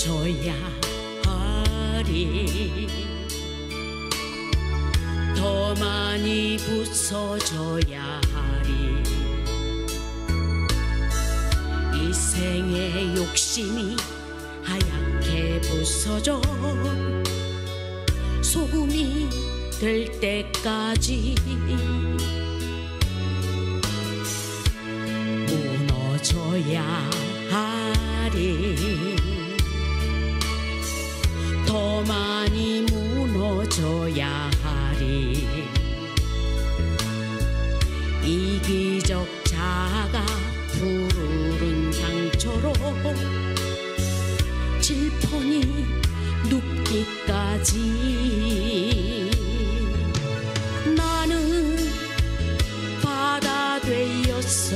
무너져야 하리. 더 많이 부서져야 하리. 이 생의 욕심이 하얗게 부서져 소금이 될 때까지 무너져야 하리. 더 많이 무너져야 하리. 이기적 자가 푸르른 상처로 질펀이 눕기까지 나는 바다 되었어.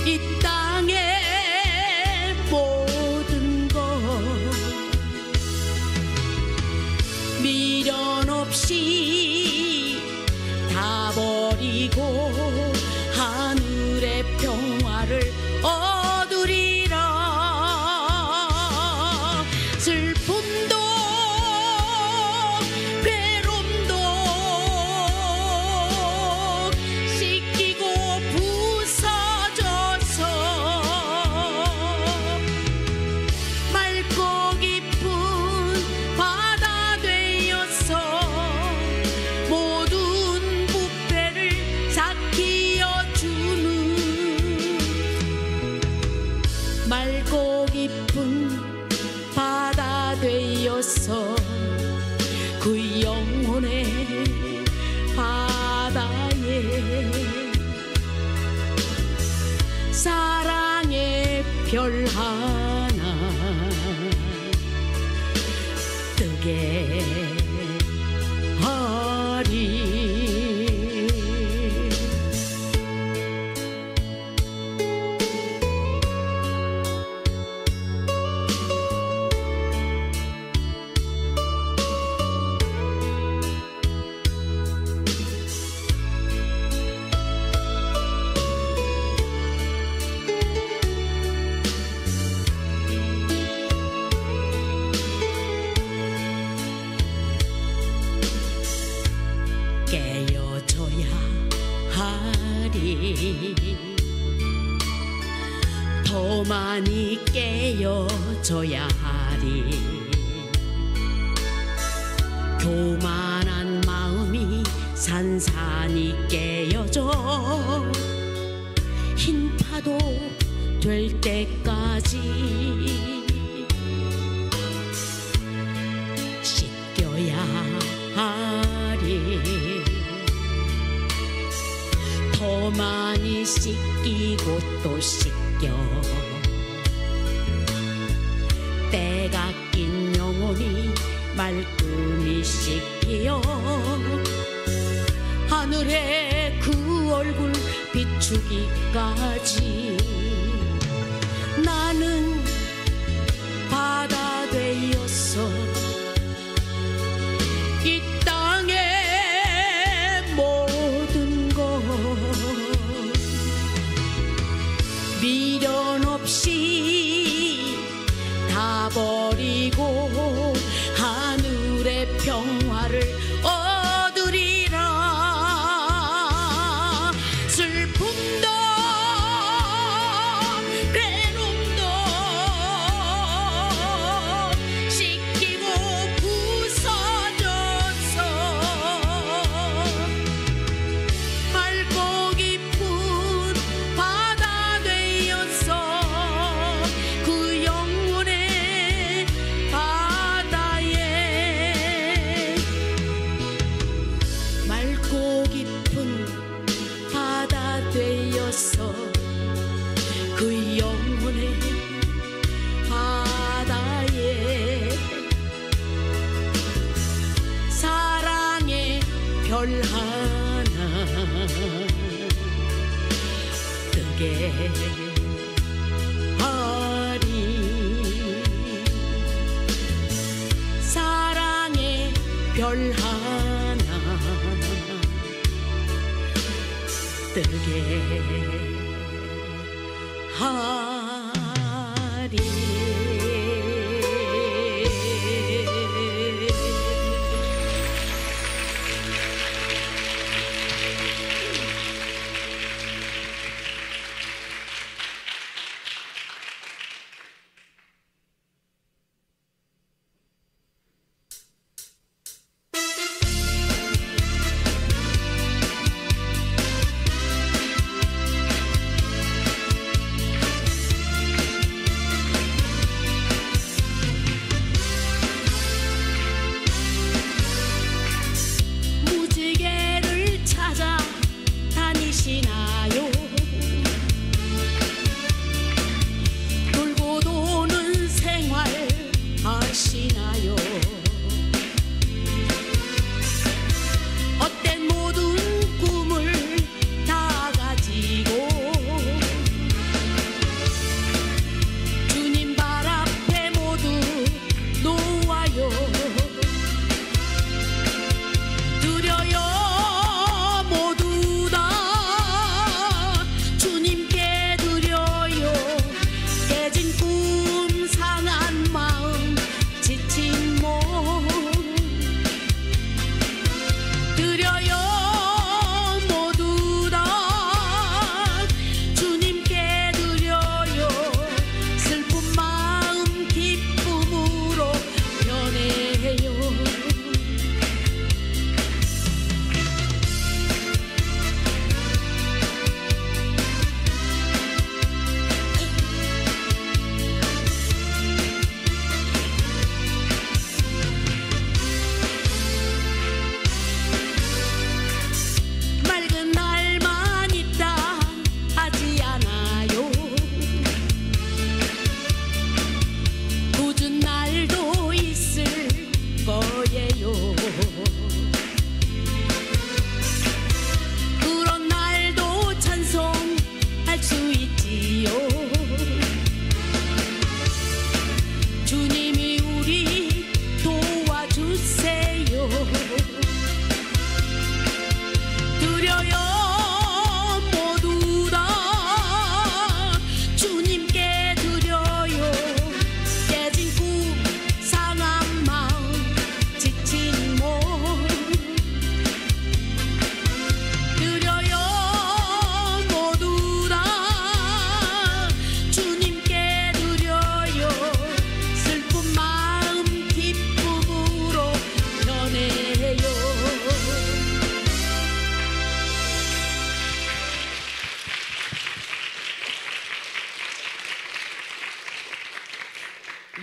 이 땅의 모든 것 미련 없이 다 버리고 하늘의 평화를 얻으리라. 슬픔도 괴로움도 씻기고 부서져서 맑고 깊은 바다 되어서 모든 부패를 삭히어주는 맑고 깊은 바다 되어서 그 영혼의 바다에 사랑의 별 하나 뜨게 하리. 깨어져야 하리. 더 많이 깨어져야 하리. 교만한 마음이 산산이 깨어져 흰 파도 될 때까지 씻겨야 하리. 더 많이 씻기고 또 씻겨 때가 낀 영혼이 말끔히 씻기어 하늘에 그 얼굴 비추기까지 나는 바다 되었어. 이 땅의 모든 것 미련 없이 다 버리고 하늘의 평화를 얻으리라. 슬픔도 괴로움도 씻기고 부서져서 맑고 깊은 바다 되어서 그 영혼의 바다에 맑고 깊은 바다 되어서 그 영혼의 바다에 사랑의 별 하나 뜨게 하리. 사랑의 별 하나 뜨게 하리.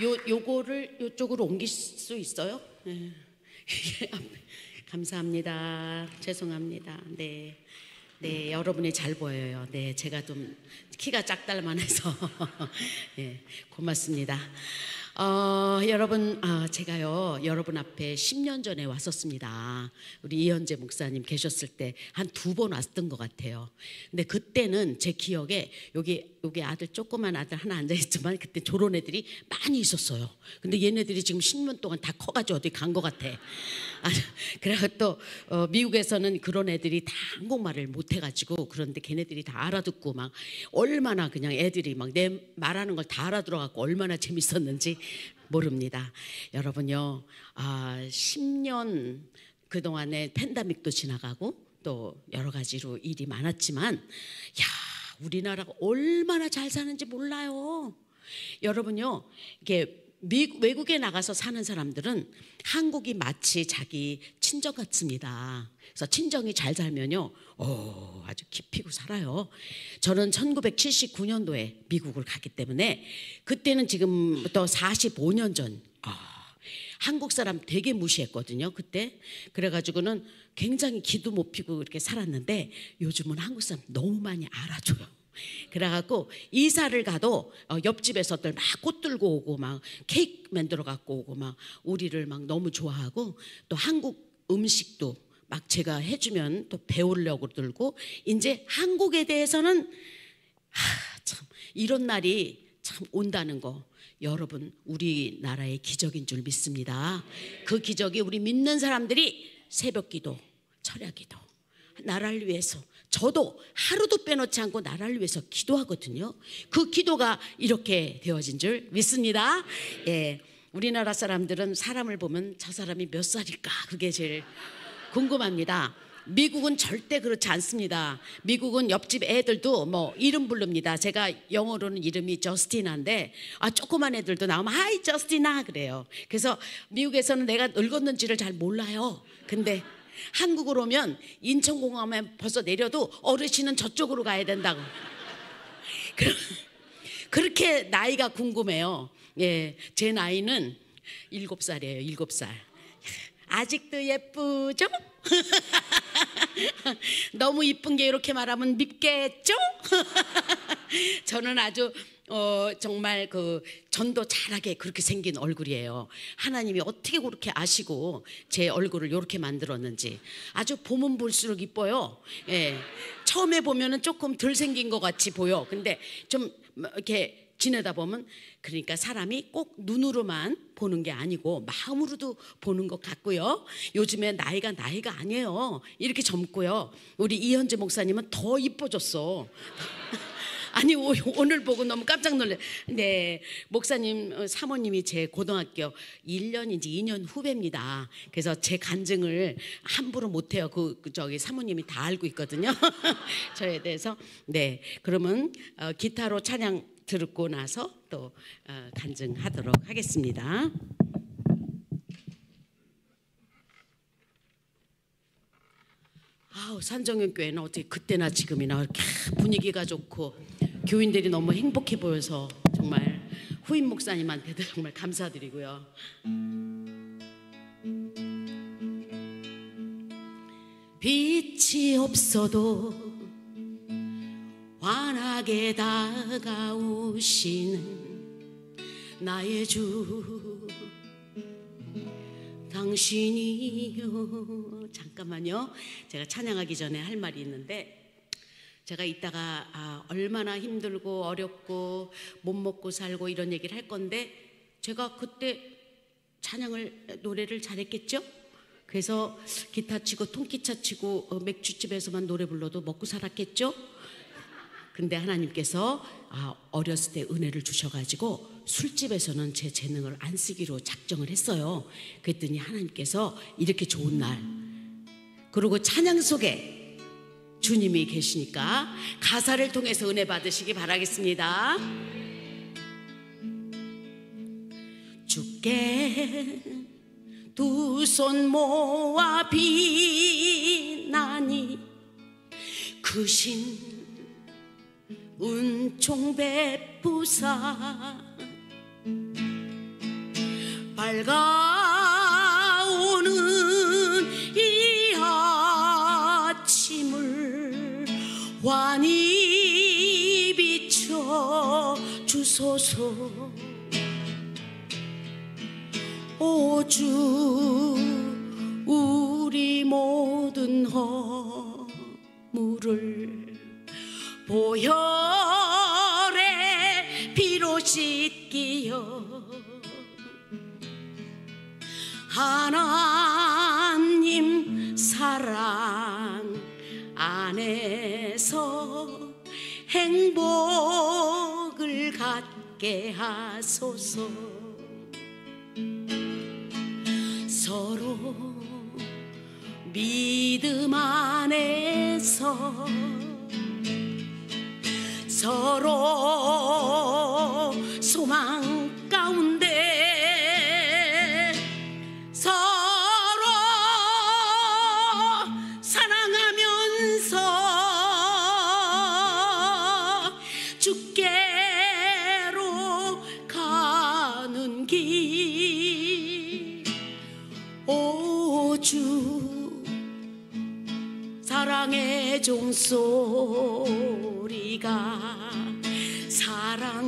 요거를 요쪽으로 옮길 수 있어요? 네. 감사합니다. 죄송합니다. 네. 네, 여러분이 잘 보여요. 네, 제가 좀 키가 작달만 해서 네, 고맙습니다. 여러분, 제가요 여러분 앞에 10년 전에 왔었습니다. 우리 이현재 목사님 계셨을 때 한 2번 왔던 것 같아요. 근데 그때는 제 기억에 여기 아들, 조그만 아들 하나 앉아있지만 그때 저런 애들이 많이 있었어요. 근데 얘네들이 지금 10년 동안 다 커가지고 어디 간 것 같아. 그래서 또 미국에서는 그런 애들이 다 한국말을 못해가지고, 그런데 걔네들이 다 알아듣고 막 얼마나 그냥 애들이 막 내 말하는 걸 다 알아들어갖고 얼마나 재밌었는지 모릅니다. 여러분요, 10년 그동안에 팬데믹도 지나가고 또 여러 가지로 일이 많았지만, 우리나라가 얼마나 잘 사는지 몰라요. 여러분요, 이게 외국에 나가서 사는 사람들은 한국이 마치 자기 친정 같습니다. 그래서 친정이 잘 살면요, 아주 깊이고 살아요. 저는 1979년도에 미국을 갔기 때문에 그때는 지금부터 45년 전 한국 사람 되게 무시했거든요, 그때. 그래가지고는 굉장히 기도 못 피고 이렇게 살았는데 요즘은 한국 사람 너무 많이 알아줘요. 그래갖고 이사를 가도 옆집에서들 막 꽃 들고 오고 막 케이크 만들어 갖고 오고 막 우리를 막 너무 좋아하고, 또 한국 음식도 막 제가 해주면 또 배우려고 들고, 이제 한국에 대해서는 참 이런 날이 참 온다는 거, 여러분 우리나라의 기적인 줄 믿습니다. 그 기적이 우리 믿는 사람들이 새벽기도, 철야기도, 나라를 위해서, 저도 하루도 빼놓지 않고 나라를 위해서 기도하거든요. 그 기도가 이렇게 되어진 줄 믿습니다. 예, 우리나라 사람들은 사람을 보면 저 사람이 몇 살일까, 그게 제일 궁금합니다. 미국은 절대 그렇지 않습니다. 미국은 옆집 애들도 뭐 이름 부릅니다. 제가 영어로는 이름이 저스티나인데 조그만 애들도 나오면 하이 저스티나 그래요. 그래서 미국에서는 내가 늙었는지를 잘 몰라요. 근데 한국으로 오면 인천공항에 벌써 내려도 어르신은 저쪽으로 가야 된다고. 그렇게 나이가 궁금해요. 예, 제 나이는 7살이에요. 7살. 아직도 예쁘죠? 너무 이쁜 게 이렇게 말하면 밉겠죠? 저는 아주 정말 그 전도 잘하게 그렇게 생긴 얼굴이에요. 하나님이 어떻게 그렇게 아시고 제 얼굴을 이렇게 만들었는지 아주 보면 볼수록 이뻐요. 예, 처음에 보면은 조금 덜 생긴 것 같이 보여. 근데 좀 이렇게 지내다 보면, 그러니까 사람이 꼭 눈으로만 보는 게 아니고 마음으로도 보는 것 같고요. 요즘에 나이가 아니에요. 이렇게 젊고요. 우리 이현재 목사님은 더 이뻐졌어. 아니 오늘 보고 너무 깜짝 놀래. 네, 목사님 사모님이 제 고등학교 1년인지 2년 후배입니다. 그래서 제 간증을 함부로 못해요. 저기 사모님이 다 알고 있거든요. 저에 대해서. 네, 그러면 기타로 찬양 듣고 나서 또 간증하도록 하겠습니다. 산정연교회는 어떻게 그때나 지금이나 이렇게 분위기가 좋고 교인들이 너무 행복해 보여서 정말 후임 목사님한테도 정말 감사드리고요. 빛이 없어도 환하게 다가오시는 나의 주 당신이요. 잠깐만요, 제가 찬양하기 전에 할 말이 있는데, 제가 이따가 얼마나 힘들고 어렵고 못 먹고 살고 이런 얘기를 할 건데, 제가 그때 노래를 잘했겠죠? 그래서 기타 치고 통기차 치고 맥주집에서만 노래 불러도 먹고 살았겠죠? 근데 하나님께서 어렸을 때 은혜를 주셔가지고 술집에서는 제 재능을 안 쓰기로 작정을 했어요. 그랬더니 하나님께서 이렇게 좋은 날, 그리고 찬양 속에 주님이 계시니까 가사를 통해서 은혜 받으시기 바라겠습니다. 주께 두 손 모아 비나니 크신 은총 베푸사 밝아오는 이 아침을 환히 비춰 주소서. 오 주, 우리 모든 허물을 보혈의 피로 씻기어 하나님 사랑 안에서 행복을 갖게 하소서. 서로 믿음 안에서 서로 소망 가운데 서로 사랑하면서 주께로 가는 길. 오 주, 사랑의 종소리가 사랑의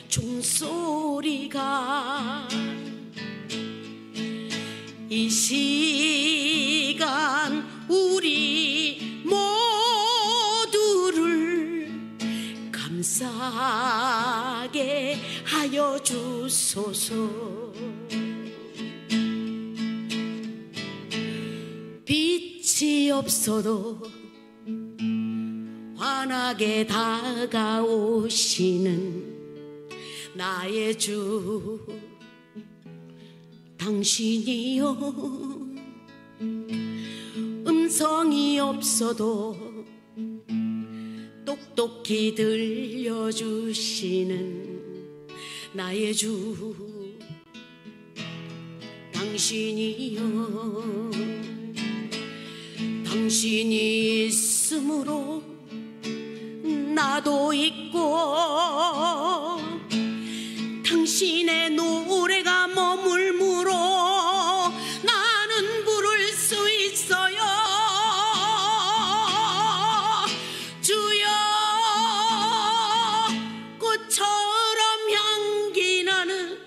종소리가 이 시간 우리 모두를 감싸게 하여 주소서. 빛이 없어도 환하게 다가오시는 나의 주 당신이여. 음성이 없어도 똑똑히 들려주시는 나의 주 당신이여. 당신이 있으므로 나도 있고 당신의 노래가 머물므로 나는 부를 수 있어요. 주여, 꽃처럼 향기 나는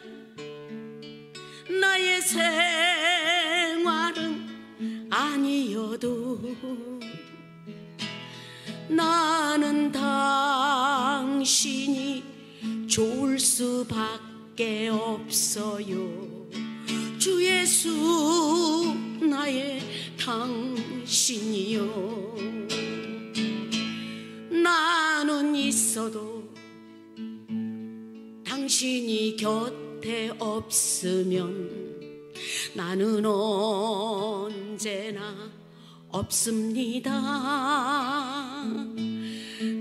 나의 생활은 아니어도 나는 당신이 좋을 수밖에 없어요. 주 예수 나의 당신이요. 나는 있어도 당신이 곁에 없으면 나는 언제나 없습니다.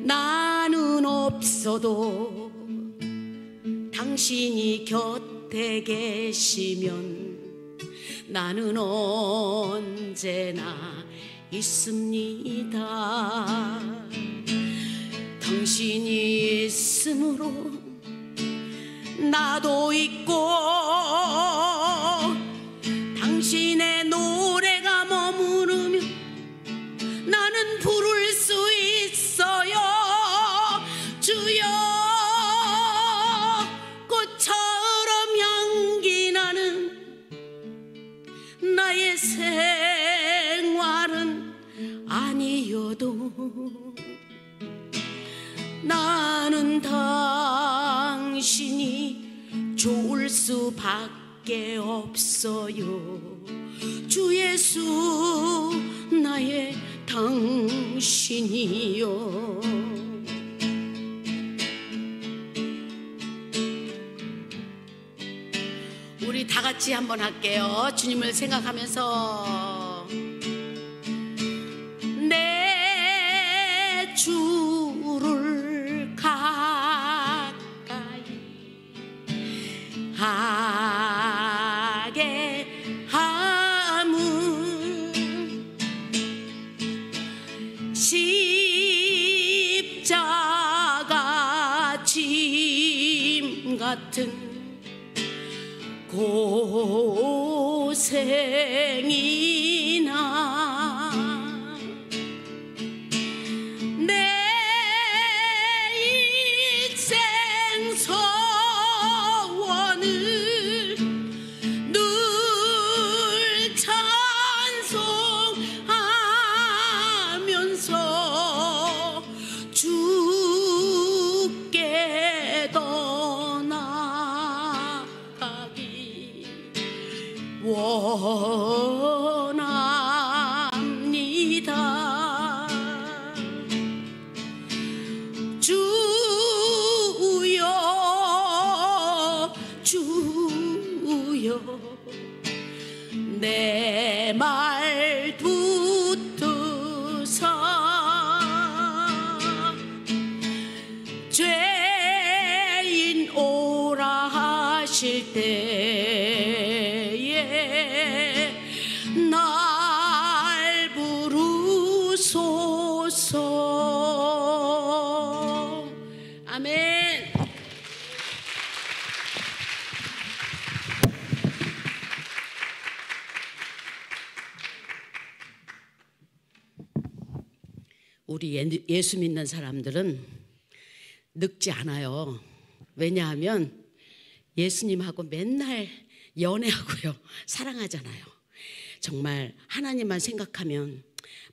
나는 없어도 당신이 곁에 계시면 나는 언제나 있습니다. 당신이 있으므로 나도 있고 당신의 노래가 머무르면 나는 부를 수 있어요. 주여, 꽃처럼 향기 나는 나의 생활은 아니어도 나는 당신이 좋을 수밖에 없어요. 주 예수 나의 당신이요. 우리 다 같이 한번 할게요. 주님을 생각하면서 내 주를 가까이 하게 함은 십자가 짐 같은 고생이나 내 인생 소원을 늘 찬송하면서 주께 떠나가기 원합니다. 주여 주여 내 말 붙드사 죄인 오라 하실 때에 날 부르소서. 아멘. 우리 예수 믿는 사람들은 늙지 않아요. 왜냐하면 예수님하고 맨날 연애하고요, 사랑하잖아요. 정말 하나님만 생각하면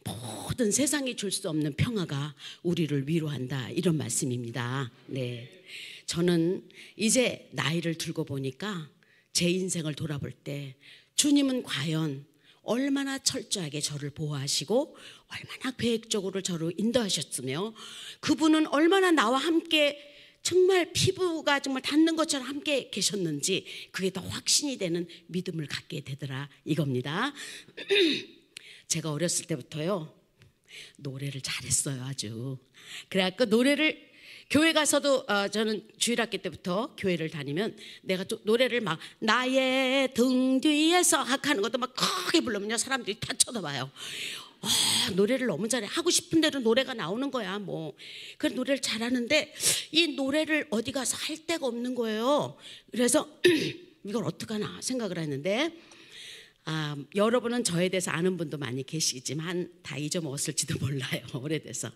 모든 세상이 줄 수 없는 평화가 우리를 위로한다, 이런 말씀입니다. 네, 저는 이제 나이를 들고 보니까 제 인생을 돌아볼 때 주님은 과연 얼마나 철저하게 저를 보호하시고 얼마나 계획적으로 저를 인도하셨으며 그분은 얼마나 나와 함께 정말 피부가 정말 닿는 것처럼 함께 계셨는지 그게 더 확신이 되는 믿음을 갖게 되더라, 이겁니다. 제가 어렸을 때부터요 노래를 잘했어요, 아주. 그래갖고 노래를 교회 가서도 저는 주일학기 때부터 교회를 다니면 내가 또 노래를 막 나의 등 뒤에서 하는 것도 막 크게 부르면요 사람들이 다 쳐다봐요. 노래를 너무 잘해. 하고 싶은 대로 노래가 나오는 거야. 뭐 그런 노래를 잘하는데 이 노래를 어디 가서 할 데가 없는 거예요. 그래서 이걸 어떡하나 생각을 했는데 여러분은 저에 대해서 아는 분도 많이 계시지만 다 잊어먹었을지도 몰라요. 오래돼서.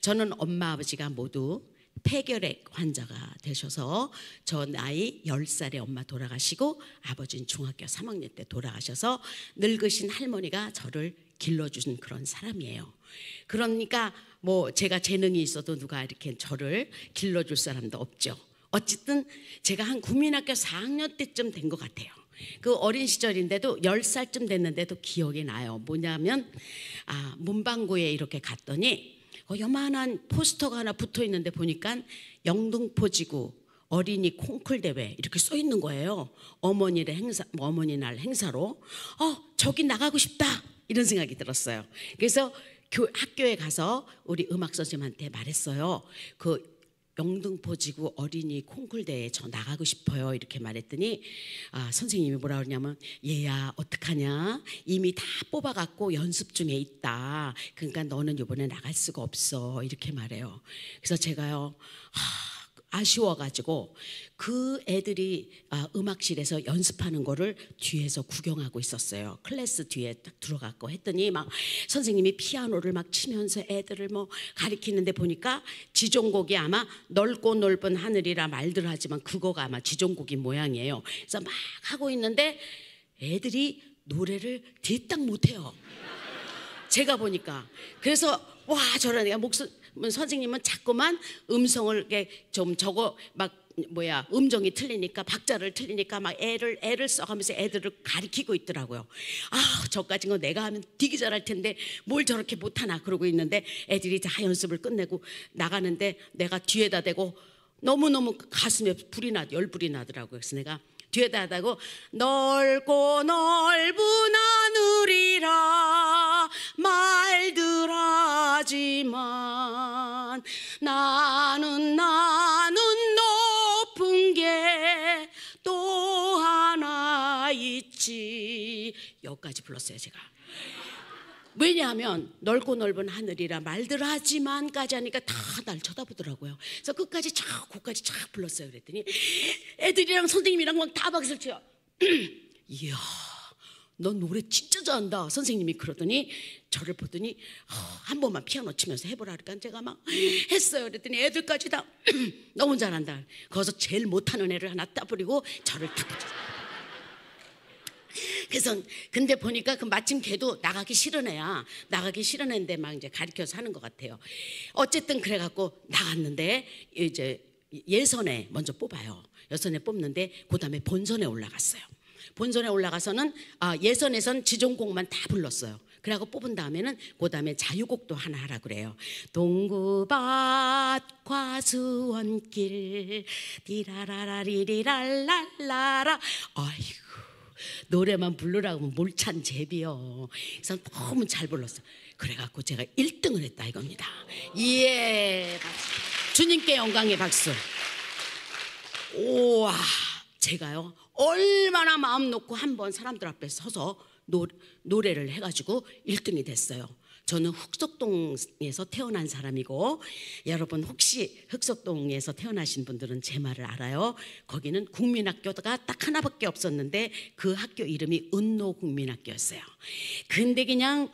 저는 엄마 아버지가 모두 폐결핵 환자가 되셔서 저 나이 10살에 엄마 돌아가시고 아버지는 중학교 3학년 때 돌아가셔서 늙으신 할머니가 저를 길러주신 그런 사람이에요. 그러니까 뭐 제가 재능이 있어도 누가 이렇게 저를 길러줄 사람도 없죠. 어쨌든 제가 한 국민학교 4학년 때쯤 된 것 같아요. 그 어린 시절인데도 10살쯤 됐는데도 기억이 나요. 뭐냐면 문방구에 이렇게 갔더니 요만한 포스터가 하나 붙어 있는데 보니까 영등포지구 어린이 콩쿨 대회 이렇게 써 있는 거예요. 어머니날 행사로 저기 나가고 싶다 이런 생각이 들었어요. 그래서 학교에 가서 우리 음악 선생님한테 말했어요. 그 영등포지구 어린이 콩쿨 대회에 저 나가고 싶어요 이렇게 말했더니 선생님이 뭐라 그러냐면 얘야 어떡하냐, 이미 다 뽑아갖고 연습 중에 있다. 그러니까 너는 이번에 나갈 수가 없어 이렇게 말해요. 그래서 제가요 아쉬워가지고 그 애들이 음악실에서 연습하는 거를 뒤에서 구경하고 있었어요. 클래스 뒤에 딱 들어갔고 했더니 막 선생님이 피아노를 막 치면서 애들을 뭐 가리키는데 보니까 지종곡이 아마 넓고 넓은 하늘이라 말들 하지만 그거가 아마 지종곡이 모양이에요. 그래서 막 하고 있는데 애들이 노래를 뒤딱 못해요. 제가 보니까. 그래서 와 저런 애가 선생님은 자꾸만 음성을 좀 음정이 틀리니까 박자를 틀리니까 막 애를 써가면서 애들을 가리키고 있더라고요. 저까진 거 내가 하면 되게 잘할 텐데 뭘 저렇게 못하나 그러고 있는데 애들이 다 연습을 끝내고 나가는데 내가 뒤에다 대고 너무너무 가슴에 열불이 나더라고요. 그래서 내가 뒤에다 대고 넓고 넓은 하늘이라 말들 하지만 나는 높은 게 또 하나 있지. 여기까지 불렀어요 제가. 왜냐하면 넓고 넓은 하늘이라 말들 하지만까지 하니까 다 날 쳐다보더라고요. 그래서 거기까지 쫙 불렀어요. 그랬더니 애들이랑 선생님이랑 막 다 박수를 쳐요. 이야, 너 노래 진짜 잘한다 선생님이 그러더니 저를 보더니 한 번만 피아노 치면서 해보라 그러니까 제가 막 했어요. 그랬더니 애들까지 다 너무 잘한다. 거기서 제일 못하는 애를 하나 따버리고 저를 탁 붙였어요. 그래서 근데 보니까 그 마침 걔도 나가기 싫은 애야. 나가기 싫은 애인데 막 이제 가르쳐서 하는 것 같아요. 어쨌든 그래갖고 나갔는데 이제 예선에 먼저 뽑아요. 예선에 뽑는데 그 다음에 본선에 올라갔어요. 본선에 올라가서는 예선에선 지존곡만 다 불렀어요. 그래갖고 뽑은 다음에는 그 다음에 자유곡도 하나 하라 그래요. 동구밭 과수원길 디라라라리리랄랄라라. 아이고 노래만 부르라고 하면 몰찬 제비요. 그래서 너무 잘 불렀어요. 그래갖고 제가 1등을 했다 이겁니다. 예, 박수. 주님께 영광의 박수. 우와, 제가요 얼마나 마음 놓고 한번 사람들 앞에 서서 노래를 해가지고 1등이 됐어요. 저는 흑석동에서 태어난 사람이고 여러분 혹시 흑석동에서 태어나신 분들은 제 말을 알아요. 거기는 국민학교가 딱 하나밖에 없었는데 그 학교 이름이 은노국민학교였어요. 근데 그냥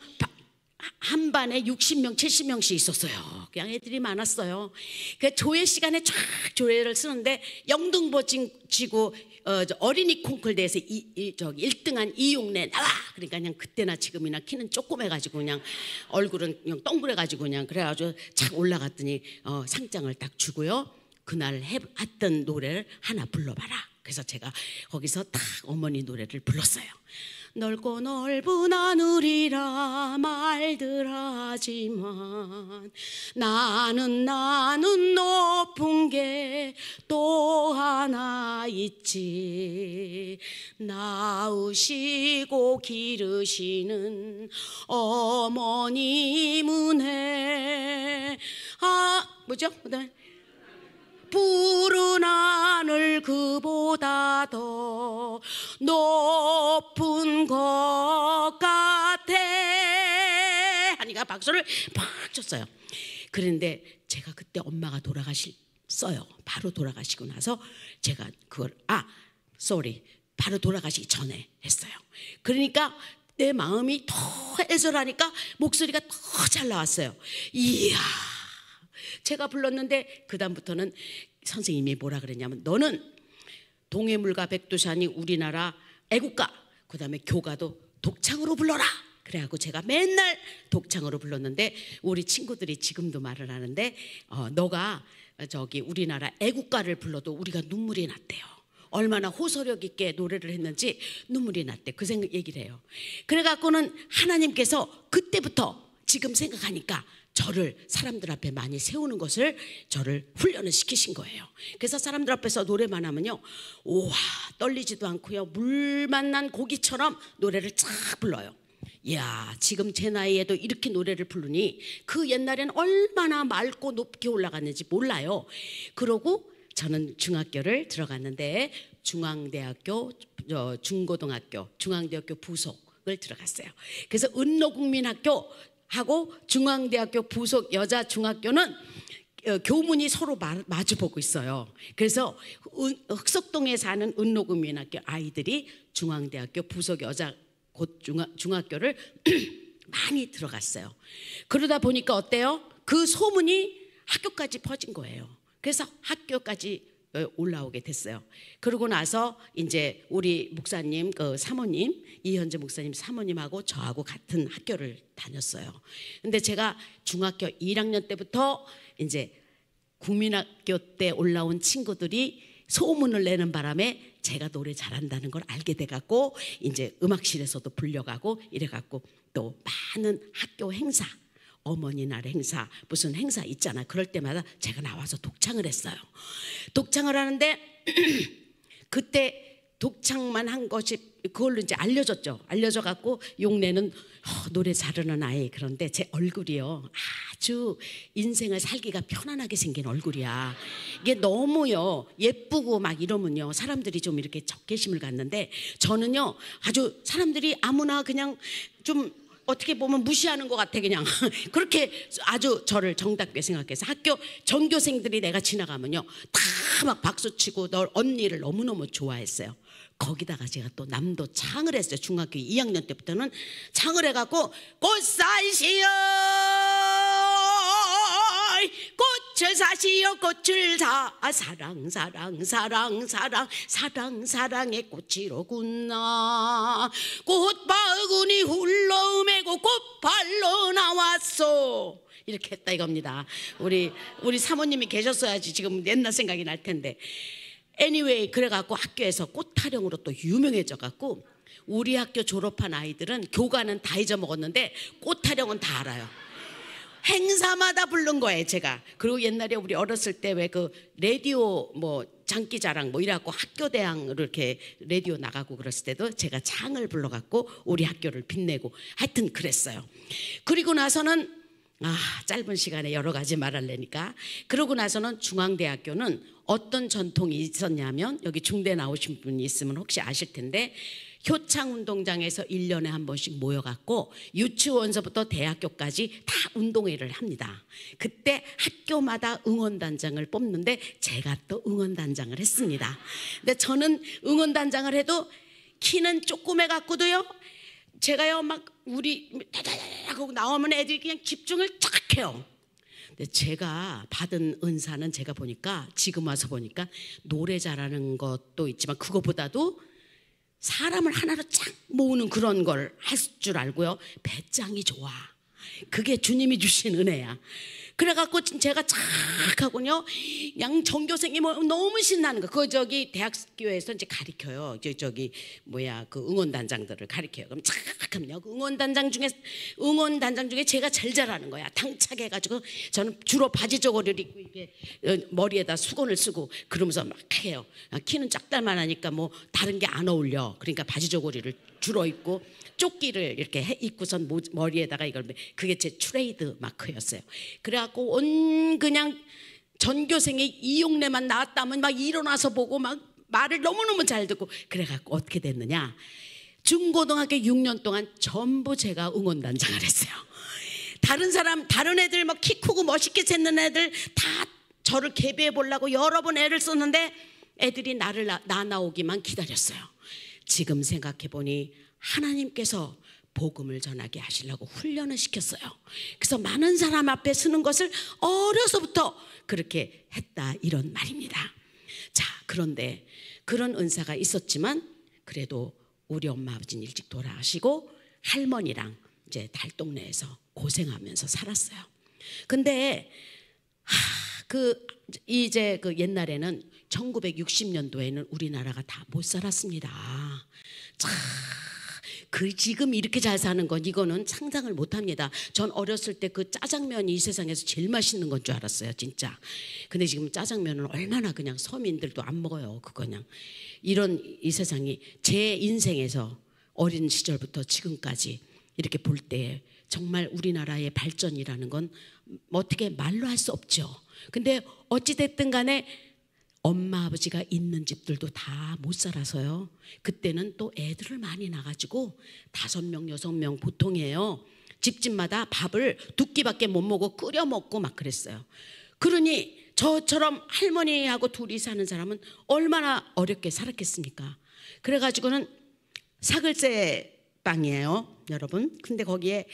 한 반에 60명 70명씩 있었어요. 그냥 애들이 많았어요. 그 조회 시간에 쫙 조회를 쓰는데 영등포 지구 어린이 콩쿨 대회에서 1등한 이용래 나와. 그러니까 그냥 그때나 지금이나 키는 조그매가지고 그냥 얼굴은 그냥 동그래가지고 그냥 그래가지고 착 올라갔더니 상장을 딱 주고요. 그날 했던 노래를 하나 불러봐라. 그래서 제가 거기서 딱 어머니 노래를 불렀어요. 넓고 넓은 하늘이라 말들 하지만 나는 높은 게 또 하나 있지. 낳으시고 기르시는 어머님 은혜. 뭐죠? 그다음에 푸른 하늘 그보다 더 높은 것 같아 하니까 박수를 팍 쳤어요. 그런데 제가 그때 엄마가 돌아가셨어요. 바로 돌아가시고 나서 제가 그걸 바로 돌아가시기 전에 했어요. 그러니까 내 마음이 더 애절하니까 목소리가 더 잘 나왔어요. 이야, 제가 불렀는데 그 다음부터는 선생님이 뭐라 그랬냐면 너는 동해물과 백두산이 우리나라 애국가, 그 다음에 교가도 독창으로 불러라. 그래갖고 제가 맨날 독창으로 불렀는데 우리 친구들이 지금도 말을 하는데 너가 저기 우리나라 애국가를 불러도 우리가 눈물이 났대요. 얼마나 호소력 있게 노래를 했는지 눈물이 났대. 그 얘기를 해요. 그래갖고는 하나님께서 그때부터 지금 생각하니까 저를 사람들 앞에 많이 세우는 것을 저를 훈련을 시키신 거예요. 그래서 사람들 앞에서 노래만 하면요, 우와 떨리지도 않고요, 물 만난 고기처럼 노래를 쫙 불러요. 이야, 지금 제 나이에도 이렇게 노래를 부르니 그 옛날에는 얼마나 맑고 높게 올라갔는지 몰라요. 그러고 저는 중학교를 들어갔는데 중앙대학교 중고등학교 중앙대학교 부속을 들어갔어요. 그래서 은노국민학교 하고 중앙대학교 부속 여자 중학교는 교문이 서로 마주보고 있어요. 그래서 흑석동에 사는 은노국민학교 아이들이 중앙대학교 부속 여자 중학교를 많이 들어갔어요. 그러다 보니까 어때요? 그 소문이 학교까지 퍼진 거예요. 그래서 학교까지 올라오게 됐어요. 그러고 나서 이제 우리 목사님 그 사모님 이현재 목사님 사모님하고 저하고 같은 학교를 다녔어요. 근데 제가 중학교 1학년 때부터 이제 국민학교 때 올라온 친구들이 소문을 내는 바람에 제가 노래 잘한다는 걸 알게 돼갖고 이제 음악실에서도 불려가고 이래갖고 또 많은 학교 행사, 어머니 날 행사, 무슨 행사 있잖아. 그럴 때마다 제가 나와서 독창을 했어요. 독창을 하는데 그때 독창만 한 것이 그걸로 이제 알려졌죠. 알려져 갖고 용내는 노래 잘하는 아이. 그런데 제 얼굴이요, 아주 인생을 살기가 편안하게 생긴 얼굴이야. 이게 너무요 예쁘고 막 이러면요 사람들이 좀 이렇게 적개심을 갖는데 저는요 아주 사람들이 아무나 그냥 좀 어떻게 보면 무시하는 것 같아. 그냥 그렇게 아주 저를 정답게 생각해서 학교 전교생들이 내가 지나가면요 다 막 박수치고 널 언니를 너무너무 좋아했어요. 거기다가 제가 또 남도 창을 했어요. 중학교 2학년 때부터는 창을 해갖고 꽃사시여 꽃을 사시여 꽃을 사랑 사랑 사랑 사랑 사랑 사랑의 꽃이로구나 꽃바구니 훌러매고 꽃발로 나왔어 이렇게 했다 이겁니다. 우리 사모님이 계셨어야지 지금 옛날 생각이 날 텐데. anyway 그래갖고 학교에서 꽃 타령으로 또 유명해져 갖고 우리 학교 졸업한 아이들은 교과는 다 잊어먹었는데 꽃 타령은 다 알아요. 행사마다 부른 거예요 제가. 그리고 옛날에 우리 어렸을 때 왜 그 라디오 뭐 장기자랑 뭐 이래갖고 학교대항으로 이렇게 라디오 나가고 그랬을 때도 제가 창을 불러갖고 우리 학교를 빛내고 하여튼 그랬어요. 그리고 나서는 짧은 시간에 여러 가지 말하려니까 그러고 나서는 중앙대학교는 어떤 전통이 있었냐면 여기 중대 나오신 분이 있으면 혹시 아실 텐데 효창운동장에서 1년에 한 번씩 모여갖고 유치원서부터 대학교까지 다 운동회를 합니다. 그때 학교마다 응원단장을 뽑는데 제가 또 응원단장을 했습니다. 근데 저는 응원단장을 해도 키는 조그매갖고도요 제가요 막 우리 다다다다고 나오면 애들이 그냥 집중을 쫙 해요. 근데 제가 받은 은사는 제가 보니까 지금 와서 보니까 노래 잘하는 것도 있지만 그것보다도 사람을 하나로 쫙 모으는 그런 걸 할 줄 알고요. 배짱이 좋아. 그게 주님이 주신 은혜야. 그래갖고 제가 착 하군요. 양 전교생이 뭐 너무 신나는 거. 그 저기 대학교에서 이제 가르쳐요. 저기 뭐야 그 응원단장들을 가르쳐요. 그럼 착 하면요. 그 응원단장 중에 제가 제일 잘하는 거야. 당차게 해가지고 저는 주로 바지 저고리를 입고 이렇게 머리에다 수건을 쓰고 그러면서 막 해요. 키는 작달만 하니까 뭐 다른 게 안 어울려. 그러니까 바지 저고리를 주로 입고 조끼를 이렇게 입고선 머리에다가 이걸 그게 제 트레이드 마크였어요. 그래갖고 그냥 전교생의 이용래만 나왔다면 막 일어나서 보고 막 말을 너무너무 잘 듣고 그래갖고 어떻게 됐느냐 중고등학교 6년 동안 전부 제가 응원단장을 했어요. 다른 애들 막 키 크고 멋있게 생긴 애들 다 저를 계비해 보려고 여러 번 애를 썼는데 애들이 나 나오기만 기다렸어요. 지금 생각해 보니 하나님께서 복음을 전하게 하시려고 훈련을 시켰어요. 그래서 많은 사람 앞에 서는 것을 어려서부터 그렇게 했다 이런 말입니다. 자, 그런데 그런 은사가 있었지만 그래도 우리 엄마 아버지는 일찍 돌아가시고 할머니랑 이제 달동네에서 고생하면서 살았어요. 근데 이제 그 옛날에는 1960년도에는 우리나라가 다 못 살았습니다. 자, 지금 이렇게 잘 사는 건 이거는 상상을 못합니다. 전 어렸을 때 그 짜장면이 이 세상에서 제일 맛있는 건 줄 알았어요, 진짜. 근데 지금 짜장면은 얼마나 그냥 서민들도 안 먹어요, 그거 그냥. 이 세상이 제 인생에서 어린 시절부터 지금까지 이렇게 볼 때 정말 우리나라의 발전이라는 건 어떻게 말로 할 수 없죠. 근데 어찌됐든 간에 엄마 아버지가 있는 집들도 다 못 살아서요. 그때는 또 애들을 많이 낳아가지고 5명 6명 보통이에요. 집집마다 밥을 2끼밖에 못 먹고 끓여 먹고 막 그랬어요. 그러니 저처럼 할머니하고 둘이 사는 사람은 얼마나 어렵게 살았겠습니까? 그래가지고는 사글세 빵이에요, 여러분. 근데 거기에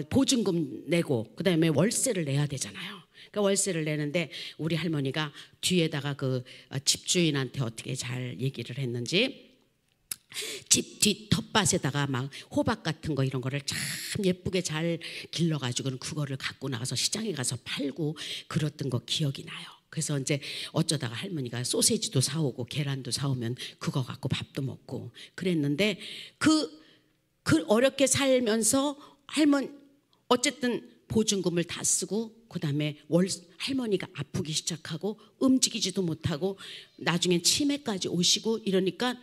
보증금 내고 그다음에 월세를 내야 되잖아요. 그러니까 월세를 내는데 우리 할머니가 뒤에다가 그 집주인한테 어떻게 잘 얘기를 했는지 집 뒤 텃밭에다가 막 호박 같은 거 이런 거를 참 예쁘게 잘 길러가지고는 그거를 갖고 나가서 시장에 가서 팔고 그랬던 거 기억이 나요. 그래서 이제 어쩌다가 할머니가 소세지도 사오고 계란도 사오면 그거 갖고 밥도 먹고 그랬는데 그 어렵게 살면서 어쨌든 보증금을 다 쓰고 그다음에 할머니가 아프기 시작하고 움직이지도 못하고 나중엔 치매까지 오시고 이러니까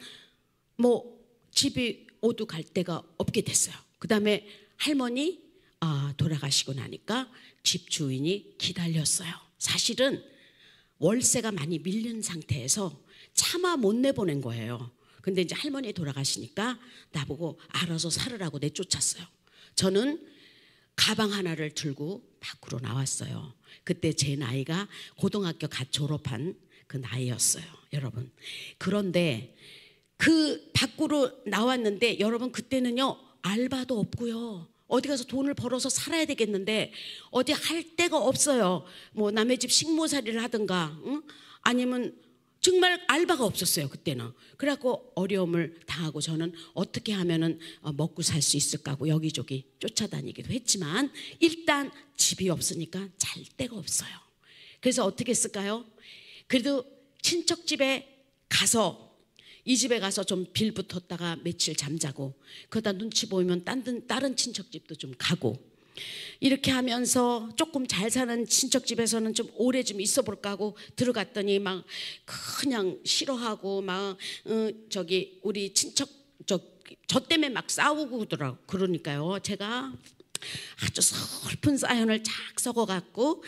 뭐 집이 어디 갈 데가 없게 됐어요. 그다음에 할머니 돌아가시고 나니까 집 주인이 기다렸어요. 사실은 월세가 많이 밀린 상태에서 차마 못 내보낸 거예요. 근데 이제 할머니 돌아가시니까 나보고 알아서 살으라고 내쫓았어요. 저는 가방 하나를 들고 밖으로 나왔어요. 그때 제 나이가 고등학교 갓 졸업한 그 나이였어요, 여러분. 그런데 그 밖으로 나왔는데 여러분 그때는요 알바도 없고요. 어디 가서 돈을 벌어서 살아야 되겠는데 어디 할 데가 없어요. 뭐 남의 집 식모살이를 하든가 아니면 정말 알바가 없었어요 그때는. 그래갖고 어려움을 당하고 저는 어떻게 하면은 먹고 살 수 있을까 하고 여기저기 쫓아다니기도 했지만 일단 집이 없으니까 잘 데가 없어요. 그래서 어떻게 했을까요? 그래도 친척 집에 가서 이 집에 가서 좀 빌 붙었다가 며칠 잠자고 그러다 눈치 보이면 다른 친척 집도 좀 가고 이렇게 하면서 조금 잘 사는 친척 집에서는 좀 오래 좀 있어 볼까 하고 들어갔더니 막 그냥 싫어하고 막 저기 우리 친척 저 때문에 막 싸우고 그러니까요. 제가 아주 슬픈 사연을 쫙 적어갖고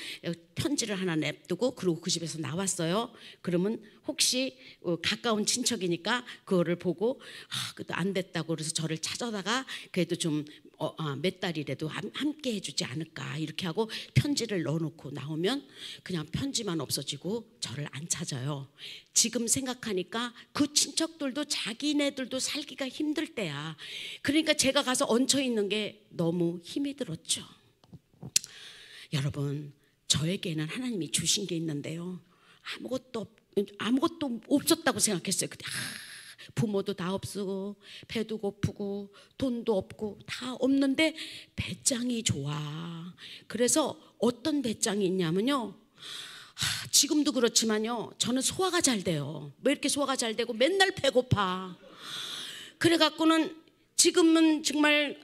편지를 하나 냅두고 그리고 그 집에서 나왔어요. 그러면 혹시 가까운 친척이니까 그거를 보고 그래도 안 됐다고 그래서 저를 찾아다가 그래도 좀 몇 달이라도 함께 해주지 않을까 이렇게 하고 편지를 넣어놓고 나오면 그냥 편지만 없어지고 저를 안 찾아요. 지금 생각하니까 그 친척들도 자기네들도 살기가 힘들 때야. 그러니까 제가 가서 얹혀 있는 게 너무 힘이 들었죠. 여러분 저에게는 하나님이 주신 게 있는데요. 아무것도 없었다고 생각했어요. 그때 부모도 다 없고 배도 고프고 돈도 없고 다 없는데 배짱이 좋아. 그래서 어떤 배짱이 있냐면요. 지금도 그렇지만요. 저는 소화가 잘 돼요. 왜 이렇게 소화가 잘 되고 맨날 배고파. 그래갖고는 지금은 정말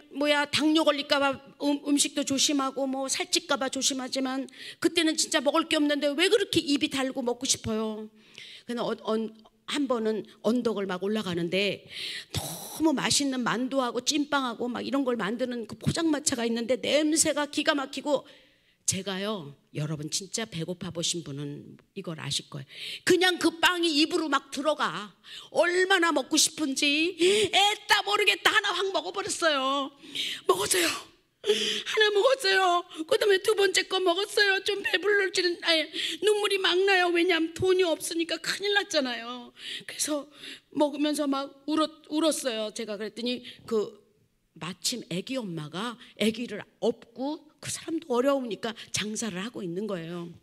당뇨 걸릴까봐 음식도 조심하고 뭐 살찔까봐 조심하지만 그때는 진짜 먹을 게 없는데 왜 그렇게 입이 달고 먹고 싶어요. 그냥 한 번은 언덕을 막 올라가는데 너무 맛있는 만두하고 찐빵하고 막 이런 걸 만드는 그 포장마차가 있는데 냄새가 기가 막히고 제가요 여러분 진짜 배고파 보신 분은 이걸 아실 거예요. 그냥 그 빵이 입으로 막 들어가. 얼마나 먹고 싶은지 애따 모르겠다 하나 확 먹어버렸어요. 먹었어요. 하나 먹었어요. 그 다음에 두 번째 거 먹었어요. 좀 배불러지는 눈물이 막 나요. 왜냐하면 돈이 없으니까 큰일 났잖아요. 그래서 먹으면서 막 울었어요. 제가 그랬더니 마침 애기 엄마가 애기를 업고 그 사람도 어려우니까 장사를 하고 있는 거예요.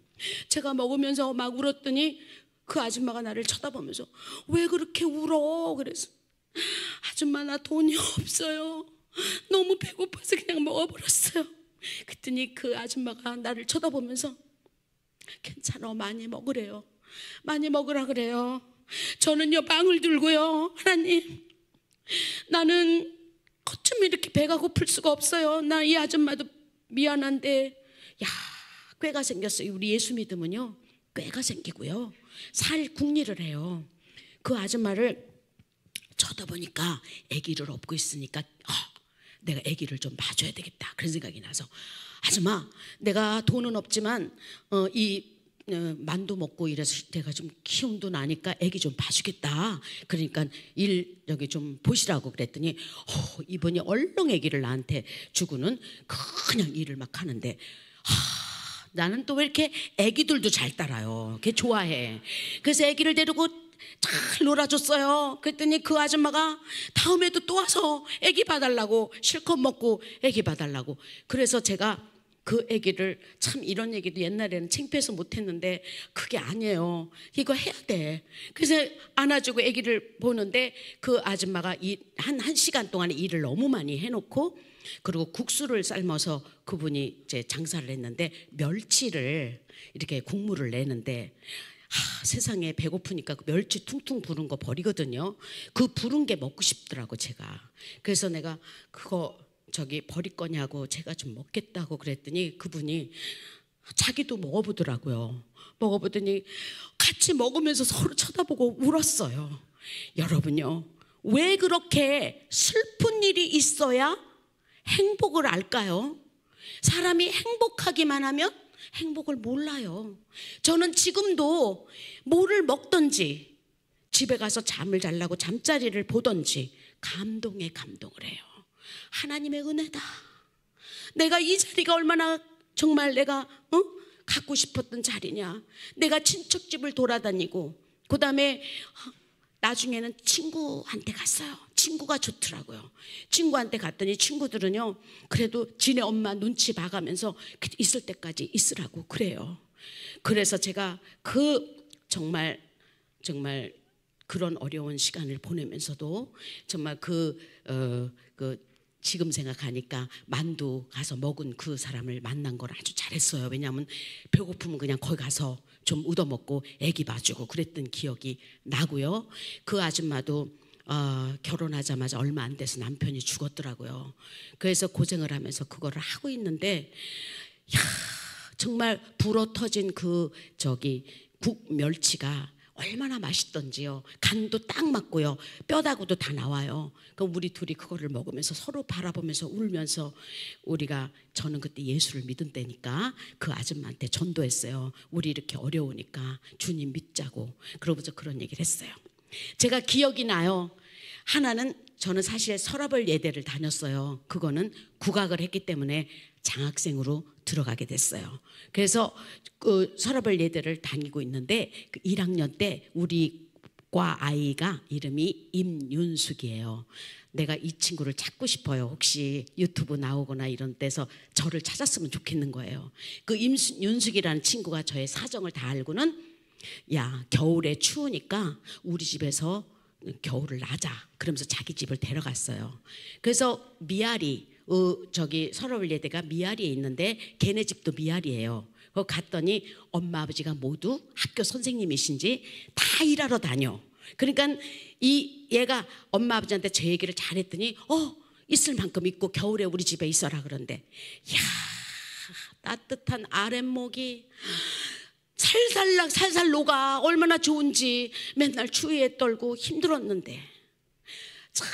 제가 먹으면서 막 울었더니 그 아줌마가 나를 쳐다보면서 왜 그렇게 울어? 그래서 아줌마 나 돈이 없어요. 너무 배고파서 그냥 먹어버렸어요. 그랬더니 그 아줌마가 나를 쳐다보면서 괜찮아 많이 먹으래요. 많이 먹으라 그래요. 저는요 빵을 들고요. 하나님 나는 어쩜 이렇게 배가 고플 수가 없어요. 나 이 아줌마도 미안한데 꾀가 생겼어요. 우리 예수 믿으면요 꾀가 생기고요 살 궁리를 해요. 그 아줌마를 쳐다보니까 아기를 업고 있으니까 내가 아기를 좀 봐줘야 되겠다 그런 생각이 나서 아줌마 내가 돈은 없지만 만두 먹고 이래서 내가 좀 기운도 나니까 아기 좀 봐주겠다. 그러니까 여기 좀 보시라고 그랬더니 이분이 얼른 아기를 나한테 주고는 그냥 일을 막 하는데 나는 또 왜 이렇게 아기들도 잘 따라요. 걔 좋아해. 그래서 아기를 데리고 잘 놀아줬어요. 그랬더니 그 아줌마가 다음에도 또 와서 아기 봐달라고 실컷 먹고 아기 봐달라고. 그래서 제가 그 아기를 참 이런 얘기도 옛날에는 창피해서 못했는데 그게 아니에요. 이거 해야 돼. 그래서 안아주고 아기를 보는데 그 아줌마가 한 시간 동안에 일을 너무 많이 해놓고 그리고 국수를 삶아서 그분이 이제 장사를 했는데 멸치를 이렇게 국물을 내는데 세상에 배고프니까 그 멸치 퉁퉁 부른 거 버리거든요. 그 부른 게 먹고 싶더라고 제가. 그래서 내가 그거 버릴 거냐고 제가 좀 먹겠다고 그랬더니 그분이 자기도 먹어보더라고요. 먹어보더니 같이 먹으면서 서로 쳐다보고 울었어요. 여러분요 왜 그렇게 슬픈 일이 있어야 행복을 알까요? 사람이 행복하기만 하면 행복을 몰라요. 저는 지금도 뭐를 먹든지 집에 가서 잠을 자려고 잠자리를 보든지 감동에 감동을 해요. 하나님의 은혜다. 내가 이 자리가 얼마나 정말 내가 갖고 싶었던 자리냐. 내가 친척집을 돌아다니고 그 다음에 나중에는 친구한테 갔어요. 친구가 좋더라고요. 친구한테 갔더니 친구들은요, 그래도 지네 엄마 눈치 봐가면서 있을 때까지 있으라고 그래요. 그래서 제가 정말 그런 어려운 시간을 보내면서도 정말 지금 생각하니까 만두 가서 먹은 그 사람을 만난 걸 아주 잘했어요. 왜냐하면 배고프면 그냥 거기 가서 좀 얻어먹고 애기 봐주고 그랬던 기억이 나고요. 그 아줌마도 결혼하자마자 얼마 안 돼서 남편이 죽었더라고요. 그래서 고생을 하면서 그거를 하고 있는데, 정말 불어 터진 국 멸치가 얼마나 맛있던지요. 간도 딱 맞고요. 뼈다구도 다 나와요. 그럼 우리 둘이 그거를 먹으면서 서로 바라보면서 울면서 저는 그때 예수를 믿은 때니까 그 아줌마한테 전도했어요. 우리 이렇게 어려우니까 주님 믿자고. 그러고서 그런 얘기를 했어요. 제가 기억이 나요. 하나는 저는 사실 서라벌 예대를 다녔어요. 그거는 국악을 했기 때문에 장학생으로 들어가게 됐어요. 그래서 그 서라벌 예대를 다니고 있는데 그 1학년 때 우리 과 아이가 이름이 임윤숙이에요. 내가 이 친구를 찾고 싶어요. 혹시 유튜브 나오거나 이런 데서 저를 찾았으면 좋겠는 거예요. 그 임윤숙이라는 친구가 저의 사정을 다 알고는, 야, 겨울에 추우니까 우리 집에서 겨울을 나자. 그러면서 자기 집을 데려갔어요. 그래서 미아리, 서라벌 예대가 미아리에 있는데 걔네 집도 미아리예요. 거기 갔더니 엄마 아버지가 모두 학교 선생님이신지 다 일하러 다녀. 그러니까 얘가 엄마 아버지한테 제 얘기를 잘했더니 있을 만큼 있고 겨울에 우리 집에 있어라 그런데, 야, 따뜻한 아랫목이 살살 녹아. 얼마나 좋은지. 맨날 추위에 떨고 힘들었는데, 참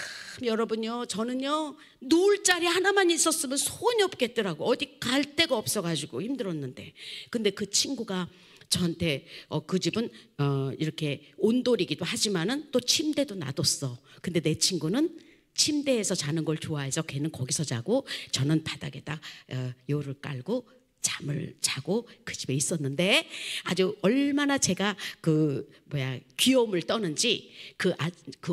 여러분요, 저는요 누울 자리 하나만 있었으면 소원이 없겠더라고. 어디 갈 데가 없어가지고 힘들었는데, 근데 그 친구가 저한테 그 집은 이렇게 온돌이기도 하지만은 또 침대도 놔뒀어. 근데 내 친구는 침대에서 자는 걸 좋아해서 걔는 거기서 자고 저는 바닥에다 요를 깔고 잠을 자고 그 집에 있었는데, 아주 얼마나 제가 귀여움을 떠는지 그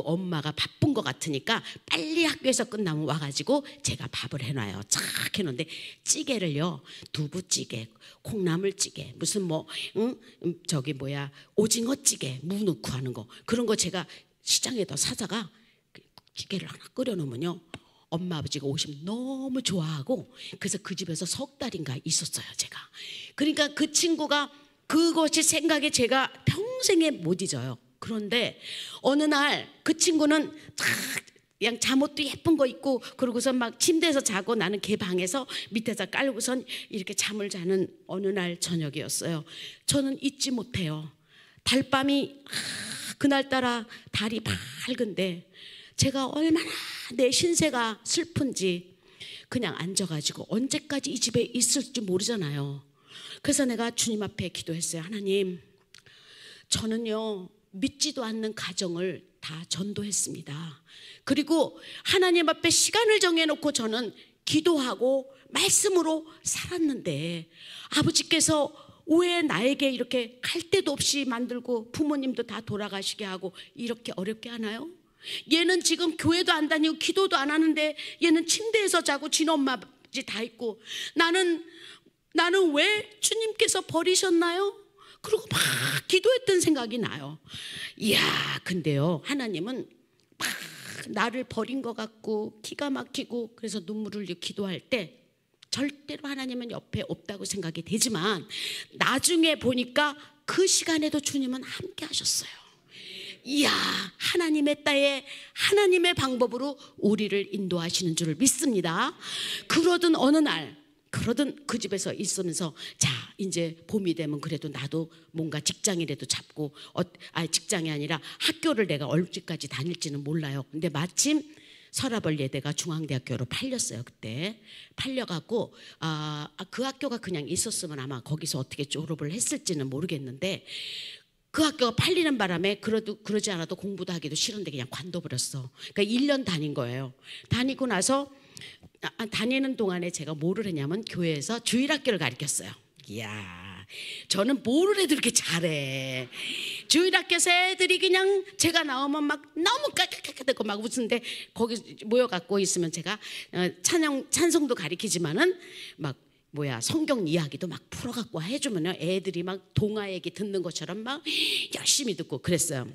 엄마가 바쁜 것 같으니까 빨리 학교에서 끝나면 와가지고 제가 밥을 해놔요. 착 해놓는데 찌개를요, 두부찌개, 콩나물찌개, 무슨 오징어찌개 무 넣고 하는 거, 그런 거 제가 시장에다 사다가 찌개를 하나 끓여놓으면요, 엄마 아버지가 오시면 너무 좋아하고, 그래서 그 집에서 석 달인가 있었어요 제가. 그러니까 그 친구가 그것이 생각에 제가 평생에 못 잊어요. 그런데 어느 날 그 친구는 그냥 잠옷도 예쁜 거 입고 그러고서 막 침대에서 자고, 나는 걔 방에서 밑에서 깔고선 이렇게 잠을 자는 어느 날 저녁이었어요. 저는 잊지 못해요. 달밤이 그날따라 달이 밝은데 제가 얼마나 내 신세가 슬픈지 그냥 앉아가지고, 언제까지 이 집에 있을지 모르잖아요. 그래서 내가 주님 앞에 기도했어요. 하나님, 저는요 믿지도 않는 가정을 다 전도했습니다. 그리고 하나님 앞에 시간을 정해놓고 저는 기도하고 말씀으로 살았는데, 아버지께서 왜 나에게 이렇게 갈 데도 없이 만들고 부모님도 다 돌아가시게 하고 이렇게 어렵게 하나요? 얘는 지금 교회도 안 다니고 기도도 안 하는데 얘는 침대에서 자고 진 엄마 아버지 다 있고, 나는 왜 주님께서 버리셨나요? 그리고 막 기도했던 생각이 나요. 이야, 근데요 하나님은 막 나를 버린 것 같고 기가 막히고, 그래서 눈물을 흘리고 기도할 때 절대로 하나님은 옆에 없다고 생각이 되지만, 나중에 보니까 그 시간에도 주님은 함께 하셨어요. 이야, 하나님의 따에 하나님의 방법으로 우리를 인도하시는 줄을 믿습니다. 그러던 어느 날, 그러던 그 집에서 있으면서, 자 이제 봄이 되면 그래도 나도 뭔가 직장이라도 잡고, 직장이 아니라 학교를 내가 얼마까지 다닐지는 몰라요. 근데 마침 서라벌 예대가 중앙대학교로 팔렸어요. 그때 팔려갖고 그 학교가 그냥 있었으면 아마 거기서 어떻게 졸업을 했을지는 모르겠는데, 그 학교가 팔리는 바람에 그러지 않아도 공부도 하기도 싫은데 그냥 관둬버렸어. 그러니까 1년 다닌 거예요. 다니고 나서 다니는 동안에 제가 뭐를 했냐면 교회에서 주일학교를 가르쳤어요. 이야, 저는 뭐를 해도 이렇게 잘해. 주일학교에서 애들이 그냥 제가 나오면 막 너무 까까까까대고 막 웃는데 거기 모여갖고 있으면 제가 찬송도 가리키지만은 막 성경 이야기도 막 풀어갖고 해주면요 애들이 막 동화 얘기 듣는 것처럼 막 열심히 듣고 그랬어요.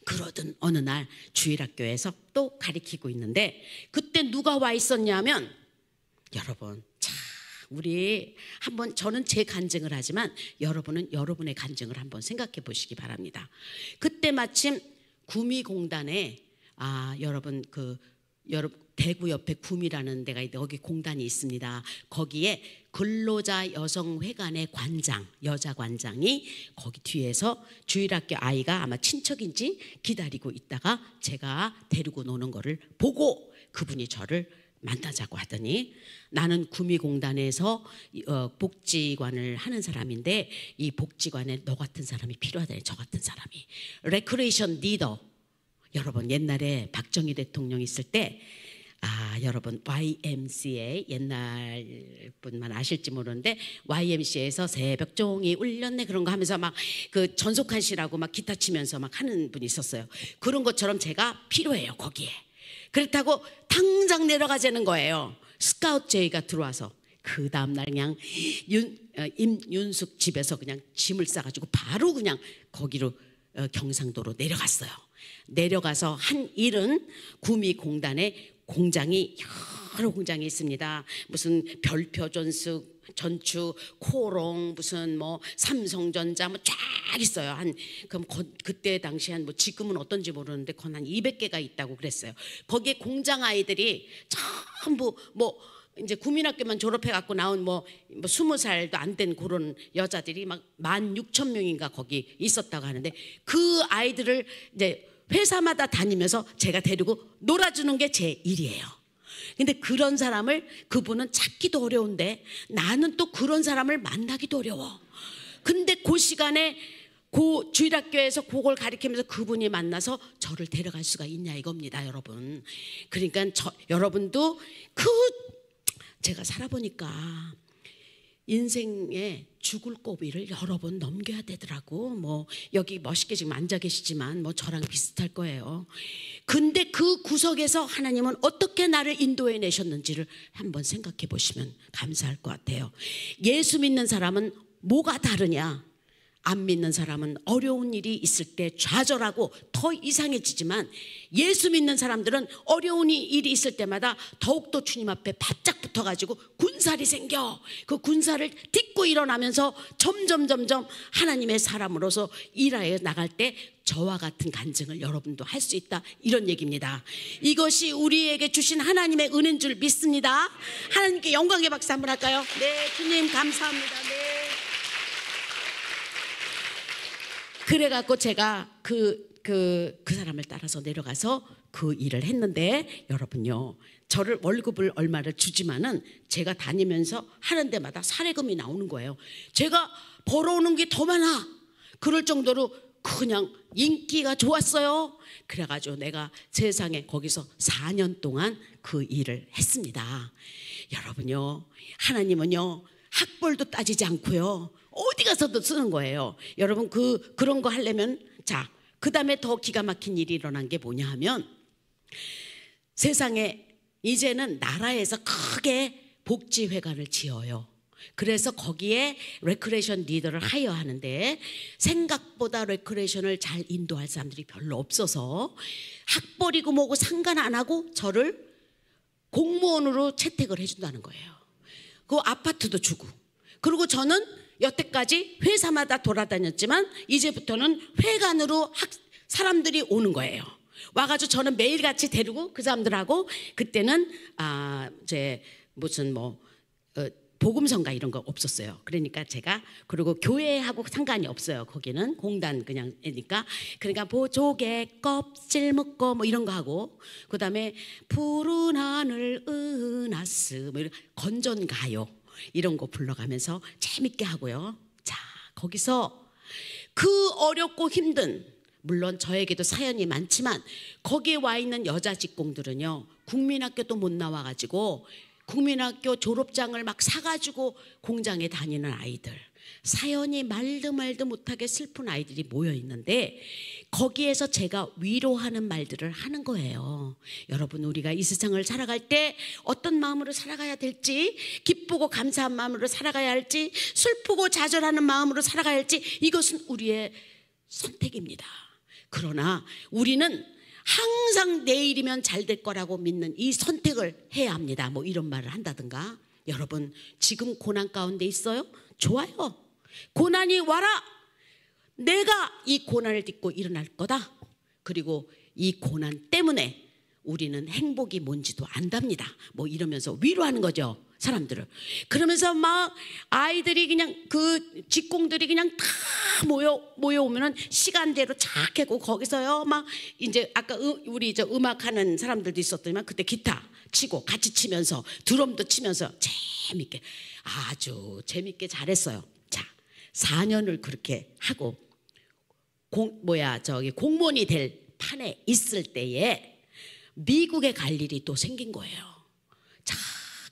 그러던 어느 날 주일학교에서 또 가리키고 있는데 그때 누가 와 있었냐면 여러분, 자 우리 한번 저는 제 간증을 하지만 여러분은 여러분의 간증을 한번 생각해 보시기 바랍니다. 그때 마침 구미공단에 여러분 대구 옆에 구미라는 데가 있는데 거기 공단이 있습니다. 거기에 근로자 여성회관의 관장, 여자 관장이 거기 뒤에서 주일학교 아이가 아마 친척인지 기다리고 있다가 제가 데리고 노는 거를 보고 그분이 저를 만나자고 하더니 나는 구미공단에서 복지관을 하는 사람인데 이 복지관에 너 같은 사람이 필요하다. 저 같은 사람이 레크레이션 리더. 여러분 옛날에 박정희 대통령 있을 때 여러분 YMCA 옛날 분만 아실지 모르는데 YMCA에서 새벽 종이 울렸네 그런 거 하면서 막 그 전속한 씨라고 막 기타 치면서 막 하는 분이 있었어요. 그런 것처럼 제가 필요해요 거기에. 그렇다고 당장 내려가자는 거예요. 스카우트 제의가 들어와서 그 다음날 그냥 임윤숙 집에서 그냥 짐을 싸가지고 바로 그냥 거기로 경상도로 내려갔어요. 내려가서 한 일은 구미공단에 공장이 여러 공장이 있습니다. 무슨 별표 전축, 코롱, 무슨 삼성전자 쫙 있어요. 그럼 그때 당시 지금은 어떤지 모르는데 한 200개가 있다고 그랬어요. 거기에 공장 아이들이 전부 이제 구민학교만 졸업해 갖고 나온 20살도 안 된 그런 여자들이 막 16,000명인가 거기 있었다고 하는데 그 아이들을 이제 회사마다 다니면서 제가 데리고 놀아주는 게 제 일이에요. 근데 그런 사람을 그분은 찾기도 어려운데 나는 또 그런 사람을 만나기도 어려워. 근데 그 시간에 그 주일학교에서 그걸 가리키면서 그분이 만나서 저를 데려갈 수가 있냐 이겁니다, 여러분. 그러니까 여러분도 제가 살아보니까 인생에 죽을 고비를 여러 번 넘겨야 되더라고. 여기 멋있게 지금 앉아 계시지만 저랑 비슷할 거예요. 근데 그 구석에서 하나님은 어떻게 나를 인도해 내셨는지를 한번 생각해 보시면 감사할 것 같아요. 예수 믿는 사람은 뭐가 다르냐? 안 믿는 사람은 어려운 일이 있을 때 좌절하고 더 이상해지지만 예수 믿는 사람들은 어려운 일이 있을 때마다 더욱더 주님 앞에 바짝 붙어가지고 군살이 생겨. 그 군살을 딛고 일어나면서 점점 하나님의 사람으로서 일하여 나갈 때 저와 같은 간증을 여러분도 할 수 있다 이런 얘기입니다. 이것이 우리에게 주신 하나님의 은혜인 줄 믿습니다. 하나님께 영광의 박수 한번 할까요? 네, 주님 감사합니다. 네. 그래갖고 제가 그 사람을 따라서 내려가서 그 일을 했는데 여러분요, 저를 월급을 얼마를 주지만은 제가 다니면서 하는 데마다 사례금이 나오는 거예요. 제가 벌어오는 게 더 많아. 그럴 정도로 그냥 인기가 좋았어요. 그래가지고 내가 세상에 거기서 4년 동안 그 일을 했습니다. 여러분요, 하나님은요 학벌도 따지지 않고요 어디 가서도 쓰는 거예요. 여러분 그런 거 하려면 그 다음에 더 기가 막힌 일이 일어난 게 뭐냐 하면 세상에 이제는 나라에서 크게 복지회관을 지어요. 그래서 거기에 레크레이션 리더를 하여하는데 생각보다 레크레이션을 잘 인도할 사람들이 별로 없어서 학벌이고 뭐고 상관 안 하고 저를 공무원으로 채택을 해준다는 거예요. 그 아파트도 주고. 그리고 저는 여태까지 회사마다 돌아다녔지만 이제부터는 회관으로 사람들이 오는 거예요. 와가지고 저는 매일같이 데리고 그 사람들하고 그때는 이제 무슨 복음성가 이런 거 없었어요. 그러니까 제가 그리고 교회하고 상관이 없어요. 거기는 공단 그냥이니까. 그러니까 보조개 껍질 묶고 이런 거 하고 그다음에 푸른 하늘 은하스 이런 건전가요 이런 거 불러가면서 재밌게 하고요. 자, 거기서 그 어렵고 힘든, 물론 저에게도 사연이 많지만 거기에 와 있는 여자 직공들은요 국민학교도 못 나와가지고 국민학교 졸업장을 막 사가지고 공장에 다니는 아이들, 사연이 말도 못하게 슬픈 아이들이 모여 있는데 거기에서 제가 위로하는 말들을 하는 거예요. 여러분, 우리가 이 세상을 살아갈 때 어떤 마음으로 살아가야 될지, 기쁘고 감사한 마음으로 살아가야 할지, 슬프고 좌절하는 마음으로 살아가야 할지, 이것은 우리의 선택입니다. 그러나 우리는 항상 내일이면 잘 될 거라고 믿는 이 선택을 해야 합니다. 뭐 이런 말을 한다든가. 여러분, 지금 고난 가운데 있어요? 좋아요. 고난이 와라. 내가 이 고난을 딛고 일어날 거다. 그리고 이 고난 때문에 우리는 행복이 뭔지도 안답니다. 뭐 이러면서 위로하는 거죠, 사람들을. 그러면서 막 아이들이 그냥 그 직공들이 그냥 다 모여오면은 시간대로 착 하고 거기서요 막 이제 아까 우리 저 음악하는 사람들도 있었더니만 그때 기타 치고 같이 치면서 드럼도 치면서 재밌게, 아주 재밌게 잘했어요. 자, 4년을 그렇게 하고 공무원이 될 판에 있을 때에 미국에 갈 일이 또 생긴 거예요. 자,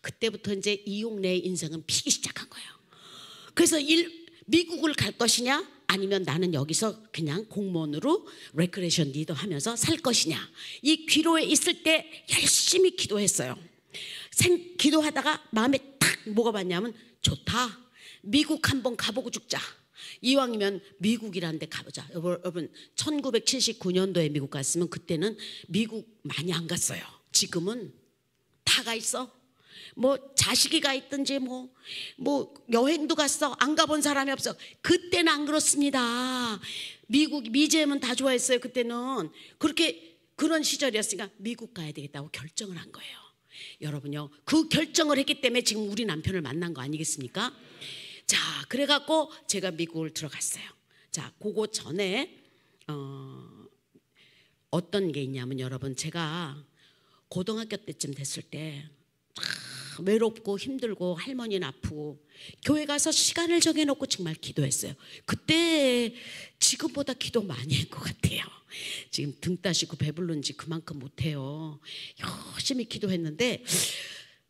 그때부터 이제 이용래의 인생은 피기 시작한 거예요. 그래서 미국을 갈 것이냐, 아니면 나는 여기서 그냥 공무원으로 레크레이션 리더 하면서 살 것이냐, 이 기로에 있을 때 열심히 기도했어요. 기도하다가 마음에 딱 뭐가 왔냐면, 좋다, 미국 한번 가보고 죽자. 이왕이면 미국이라는 데 가보자. 여러분 1979년도에 미국 갔으면 그때는 미국 많이 안 갔어요. 지금은 다 가 있어. 뭐 자식이 가 있든지 뭐 여행도 갔어. 안 가본 사람이 없어. 그때는 안 그렇습니다. 미제임은 다 좋아했어요. 그때는 그렇게 그런 시절이었으니까 미국 가야 되겠다고 결정을 한 거예요. 여러분요, 그 결정을 했기 때문에 지금 우리 남편을 만난 거 아니겠습니까? 자, 그래갖고 제가 미국을 들어갔어요. 자, 그거 전에 어떤 게 있냐면, 여러분, 제가 고등학교 때쯤 됐을 때 외롭고 힘들고 할머니는 아프고 교회 가서 시간을 정해놓고 정말 기도했어요. 그때 지금보다 기도 많이 한 것 같아요. 지금 등 따시고 배부른지 그만큼 못해요. 열심히 기도했는데,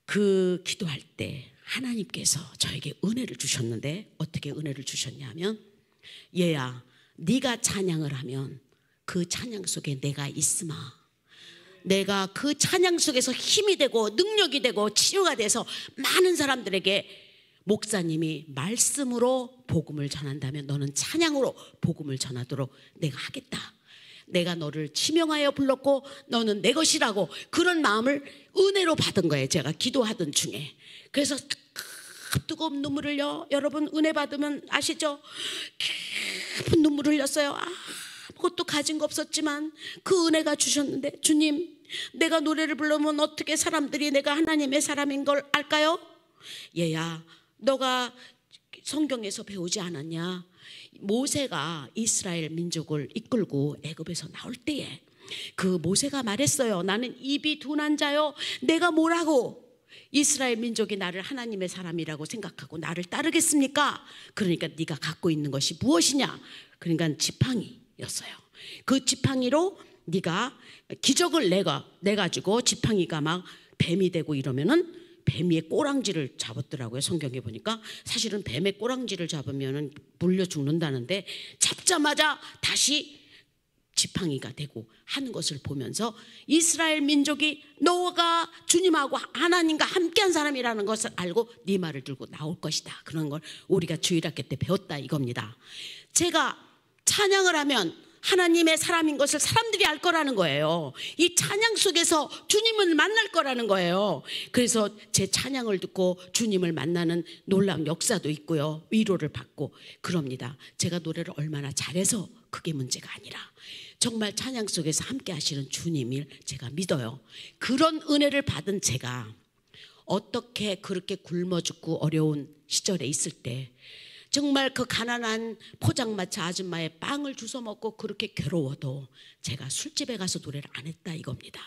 그 기도할 때 하나님께서 저에게 은혜를 주셨는데, 어떻게 은혜를 주셨냐면, 얘야, 네가 찬양을 하면 그 찬양 속에 내가 있으마. 내가 그 찬양 속에서 힘이 되고 능력이 되고 치유가 돼서 많은 사람들에게 목사님이 말씀으로 복음을 전한다면 너는 찬양으로 복음을 전하도록 내가 하겠다. 내가 너를 지명하여 불렀고 너는 내 것이라고, 그런 마음을 은혜로 받은 거예요. 제가 기도하던 중에. 그래서 뜨거운 눈물을 흘려. 여러분, 은혜 받으면 아시죠? 깊은 눈물을 흘렸어요. 아무것도 가진 거 없었지만 그 은혜가 주셨는데, 주님, 내가 노래를 부르면 어떻게 사람들이 내가 하나님의 사람인 걸 알까요? 얘야, 너가 성경에서 배우지 않았냐? 모세가 이스라엘 민족을 이끌고 애굽에서 나올 때에 그 모세가 말했어요. 나는 입이 둔한 자요, 내가 뭐라고 이스라엘 민족이 나를 하나님의 사람이라고 생각하고 나를 따르겠습니까? 그러니까 네가 갖고 있는 것이 무엇이냐? 그러니까 지팡이였어요. 그 지팡이로 네가 기적을 내가지고 지팡이가 막 뱀이 되고 이러면은 뱀의 꼬랑지를 잡았더라고요. 성경에 보니까 사실은 뱀의 꼬랑지를 잡으면은 물려 죽는다는데, 잡자마자 다시 지팡이가 되고 하는 것을 보면서 이스라엘 민족이 너가 주님하고 하나님과 함께한 사람이라는 것을 알고 네 말을 들고 나올 것이다. 그런 걸 우리가 주일학교 때 배웠다 이겁니다. 제가 찬양을 하면 하나님의 사람인 것을 사람들이 알 거라는 거예요. 이 찬양 속에서 주님을 만날 거라는 거예요. 그래서 제 찬양을 듣고 주님을 만나는 놀라운 역사도 있고요, 위로를 받고 그럽니다. 제가 노래를 얼마나 잘해서 그게 문제가 아니라 정말 찬양 속에서 함께 하시는 주님을 제가 믿어요. 그런 은혜를 받은 제가 어떻게 그렇게 굶어 죽고 어려운 시절에 있을 때 정말 그 가난한 포장마차 아줌마의 빵을 주워 먹고 그렇게 괴로워도 제가 술집에 가서 노래를 안 했다 이겁니다.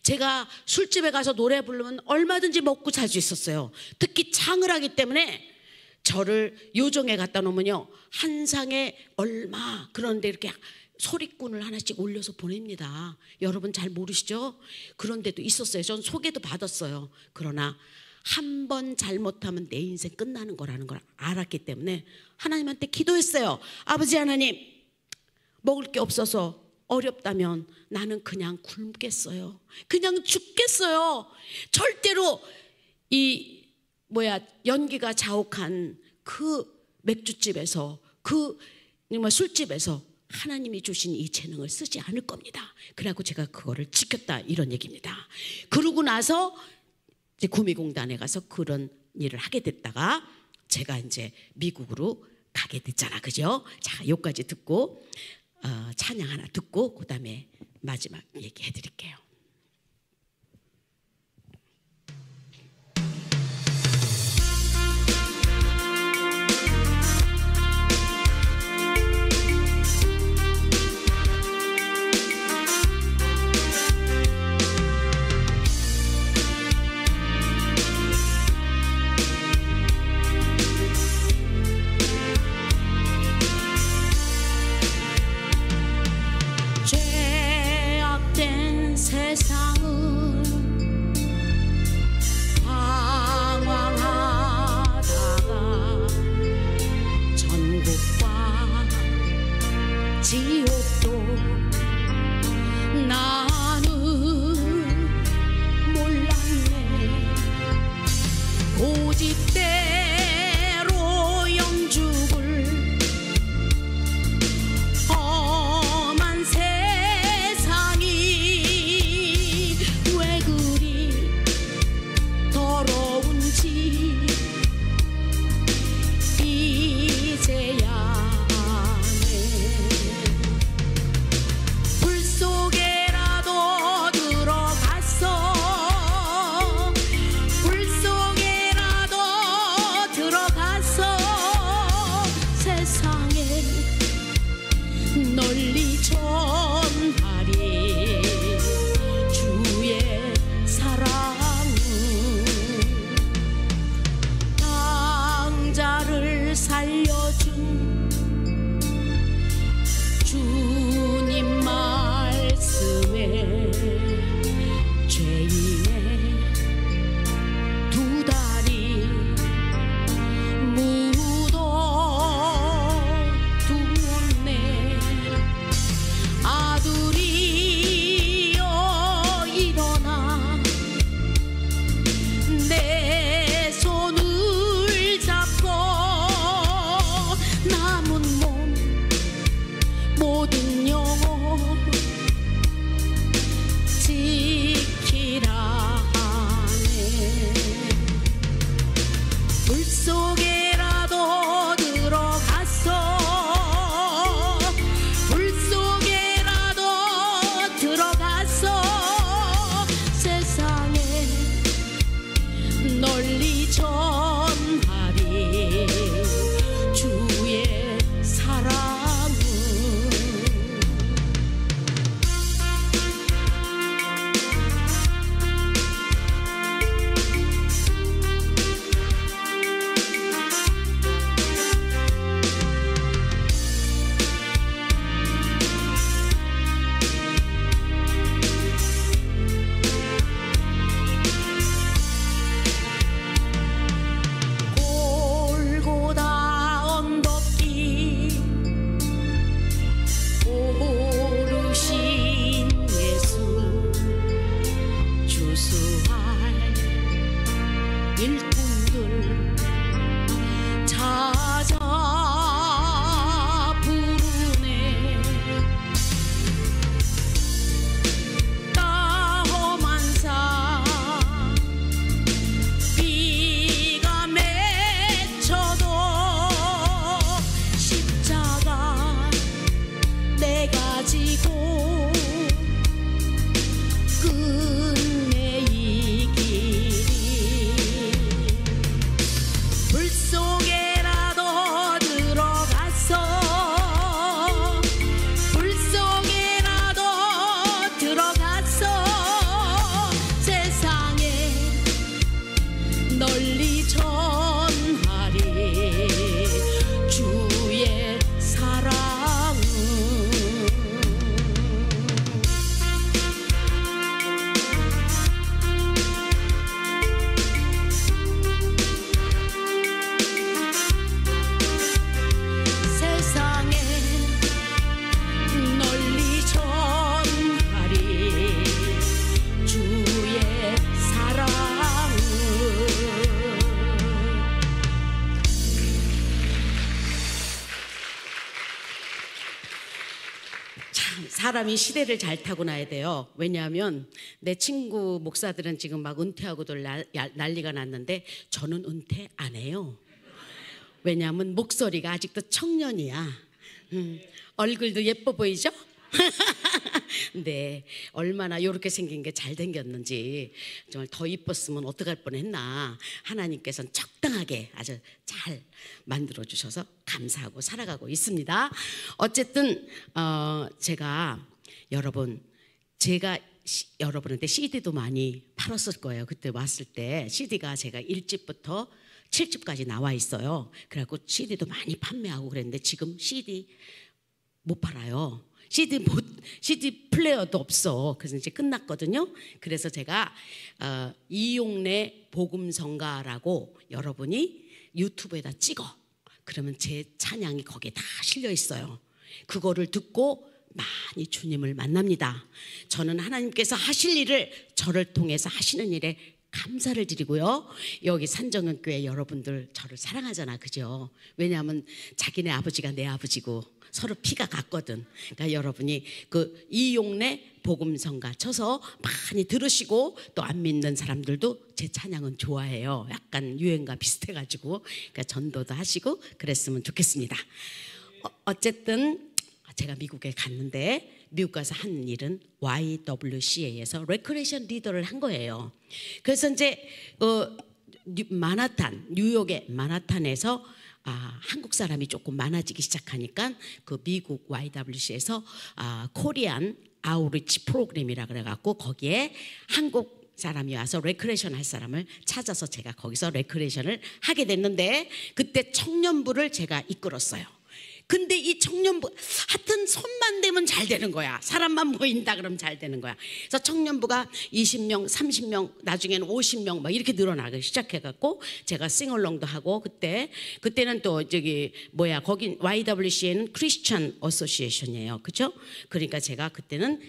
제가 술집에 가서 노래 부르면 얼마든지 먹고 살 수 있었어요. 특히 창을 하기 때문에 저를 요정에 갖다 놓으면요, 한 상에 얼마, 그런데 이렇게 소리꾼을 하나씩 올려서 보냅니다. 여러분 잘 모르시죠? 그런 데도 있었어요. 전 소개도 받았어요. 그러나 한 번 잘못하면 내 인생 끝나는 거라는 걸 알았기 때문에 하나님한테 기도했어요. 아버지 하나님, 먹을 게 없어서 어렵다면 나는 그냥 굶겠어요. 그냥 죽겠어요. 절대로 연기가 자욱한 그 맥주집에서, 그 술집에서 하나님이 주신 이 재능을 쓰지 않을 겁니다. 그래갖고 제가 그거를 지켰다, 이런 얘기입니다. 그러고 나서 이제 구미공단에 가서 그런 일을 하게 됐다가 제가 이제 미국으로 가게 됐잖아, 그죠? 자, 여기까지 듣고 찬양 하나 듣고 그 다음에 마지막 얘기해 드릴게요. 아들이 사람이 시대를 잘 타고나야 돼요. 왜냐하면 내 친구 목사들은 지금 막 은퇴하고들 난리가 났는데 저는 은퇴 안 해요. 왜냐하면 목소리가 아직도 청년이야. 얼굴도 예뻐 보이죠? 네, 얼마나 이렇게 생긴 게 잘생겼는지, 정말 더 이뻤으면 어떡할 뻔했나. 하나님께서는 적당하게 아주 잘 만들어 주셔서 감사하고 살아가고 있습니다. 어쨌든 제가 여러분한테 CD도 많이 팔았을 거예요. 그때 왔을 때 CD가 제가 1집부터 7집까지 나와 있어요. 그래갖고 CD도 많이 판매하고 그랬는데 지금 CD 못 팔아요. CD 플레이어도 없어. 그래서 이제 끝났거든요. 그래서 제가 이용래 복음성가라고 여러분이 유튜브에다 찍어. 그러면 제 찬양이 거기에 다 실려 있어요. 그거를 듣고 많이 주님을 만납니다. 저는 하나님께서 하실 일을 저를 통해서 하시는 일에 감사를 드리고요. 여기 산정은교회 여러분들 저를 사랑하잖아, 그죠? 왜냐하면 자기네 아버지가 내 아버지고 서로 피가 같거든. 그러니까 여러분이 그 이용래 복음성가 쳐서 많이 들으시고 또 안 믿는 사람들도 제 찬양은 좋아해요. 약간 유행과 비슷해가지고 그러니까 전도도 하시고 그랬으면 좋겠습니다. 어쨌든 제가 미국에 갔는데 미국 가서 한 일은 YWCA에서 레크레이션 리더를 한 거예요. 그래서 이제 뉴욕의 마나탄에서 한국 사람이 조금 많아지기 시작하니까 그 미국 YWC에서 코리안 아우리치 프로그램이라 그래갖고 거기에 한국 사람이 와서 레크레이션 할 사람을 찾아서 제가 거기서 레크레이션을 하게 됐는데 그때 청년부를 제가 이끌었어요. 근데 이 청년부 하여튼 손만 대면 잘 되는 거야. 사람만 모인다 그러면 잘 되는 거야. 그래서 청년부가 20명, 30명, 나중에는 50명 막 이렇게 늘어나기 시작해갖고 제가 싱얼롱도 하고 그때는 또 거긴 YWCA는 크리스천 어소시에이션이에요, 그렇죠? 그러니까 제가 그때는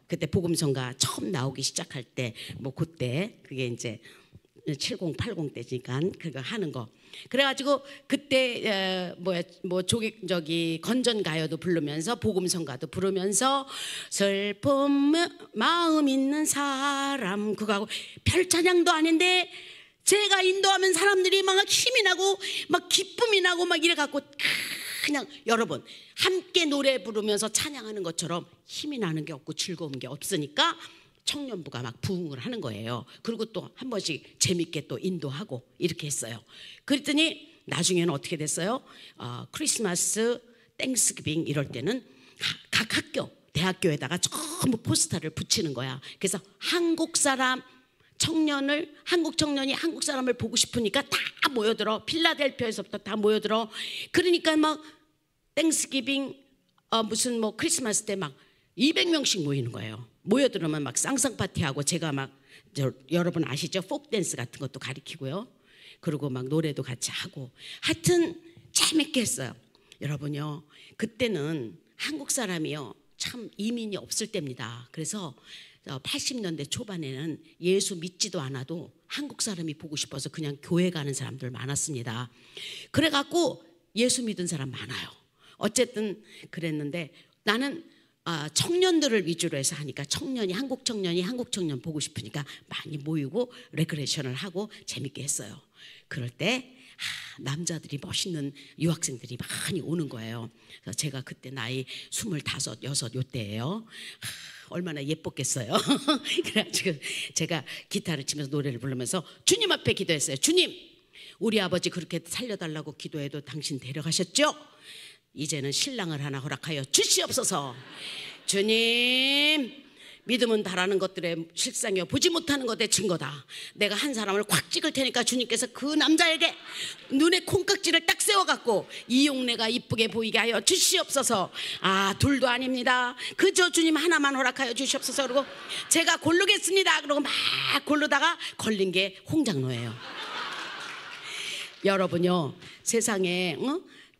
그때 복음성가 처음 나오기 시작할 때 뭐 그때 그게 이제 70, 80 때니까 그거 하는 거. 그래가지고 그때 건전가요도 부르면서 복음성가도 부르면서 슬픈 마음 있는 사람 그거하고 별 찬양도 아닌데 제가 인도하면 사람들이 막 힘이 나고 막 기쁨이 나고 막 이래갖고 그냥 여러분 함께 노래 부르면서 찬양하는 것처럼 힘이 나는 게 없고 즐거운 게 없으니까 청년부가 막 부흥을 하는 거예요. 그리고 또 한 번씩 재밌게 또 인도하고 이렇게 했어요. 그랬더니 나중에는 어떻게 됐어요? 크리스마스, 땡스기빙 이럴 때는 각 학교, 대학교에다가 전부 포스터를 붙이는 거야. 그래서 한국 사람 청년을 한국 청년이 한국 사람을 보고 싶으니까 다 모여들어. 필라델피아에서부터 다 모여들어. 그러니까 막 땡스기빙 무슨 뭐 크리스마스 때 막 200명씩 모이는 거예요. 모여들으면 막 쌍쌍 파티하고 제가 막 여러분 아시죠? folk 댄스 같은 것도 가르치고요. 그리고 막 노래도 같이 하고 하여튼 재밌게 했어요. 여러분요, 그때는 한국 사람이요 참 이민이 없을 때입니다. 그래서 80년대 초반에는 예수 믿지도 않아도 한국 사람이 보고 싶어서 그냥 교회 가는 사람들 많았습니다. 그래갖고 예수 믿은 사람 많아요. 어쨌든 그랬는데 나는 청년들을 위주로 해서 하니까 한국 청년 보고 싶으니까 많이 모이고 레크레이션을 하고 재밌게 했어요. 그럴 때 남자들이 멋있는 유학생들이 많이 오는 거예요. 그래서 제가 그때 나이 25, 6 요때예요. 얼마나 예뻤겠어요. 그래가지고 제가 기타를 치면서 노래를 부르면서 주님 앞에 기도했어요. 주님, 우리 아버지 그렇게 살려달라고 기도해도 당신 데려가셨죠? 이제는 신랑을 하나 허락하여 주시옵소서. 주님, 믿음은 바라는 것들의 실상이요 보지 못하는 것의 증거다. 내가 한 사람을 콱 찍을 테니까 주님께서 그 남자에게 눈에 콩깍지를 딱 세워갖고 이용래가 이쁘게 보이게 하여 주시옵소서. 둘도 아닙니다. 그저 주님 하나만 허락하여 주시옵소서. 그러고 제가 고르겠습니다. 그러고 막 고르다가 걸린 게 홍장로예요. 여러분요, 세상에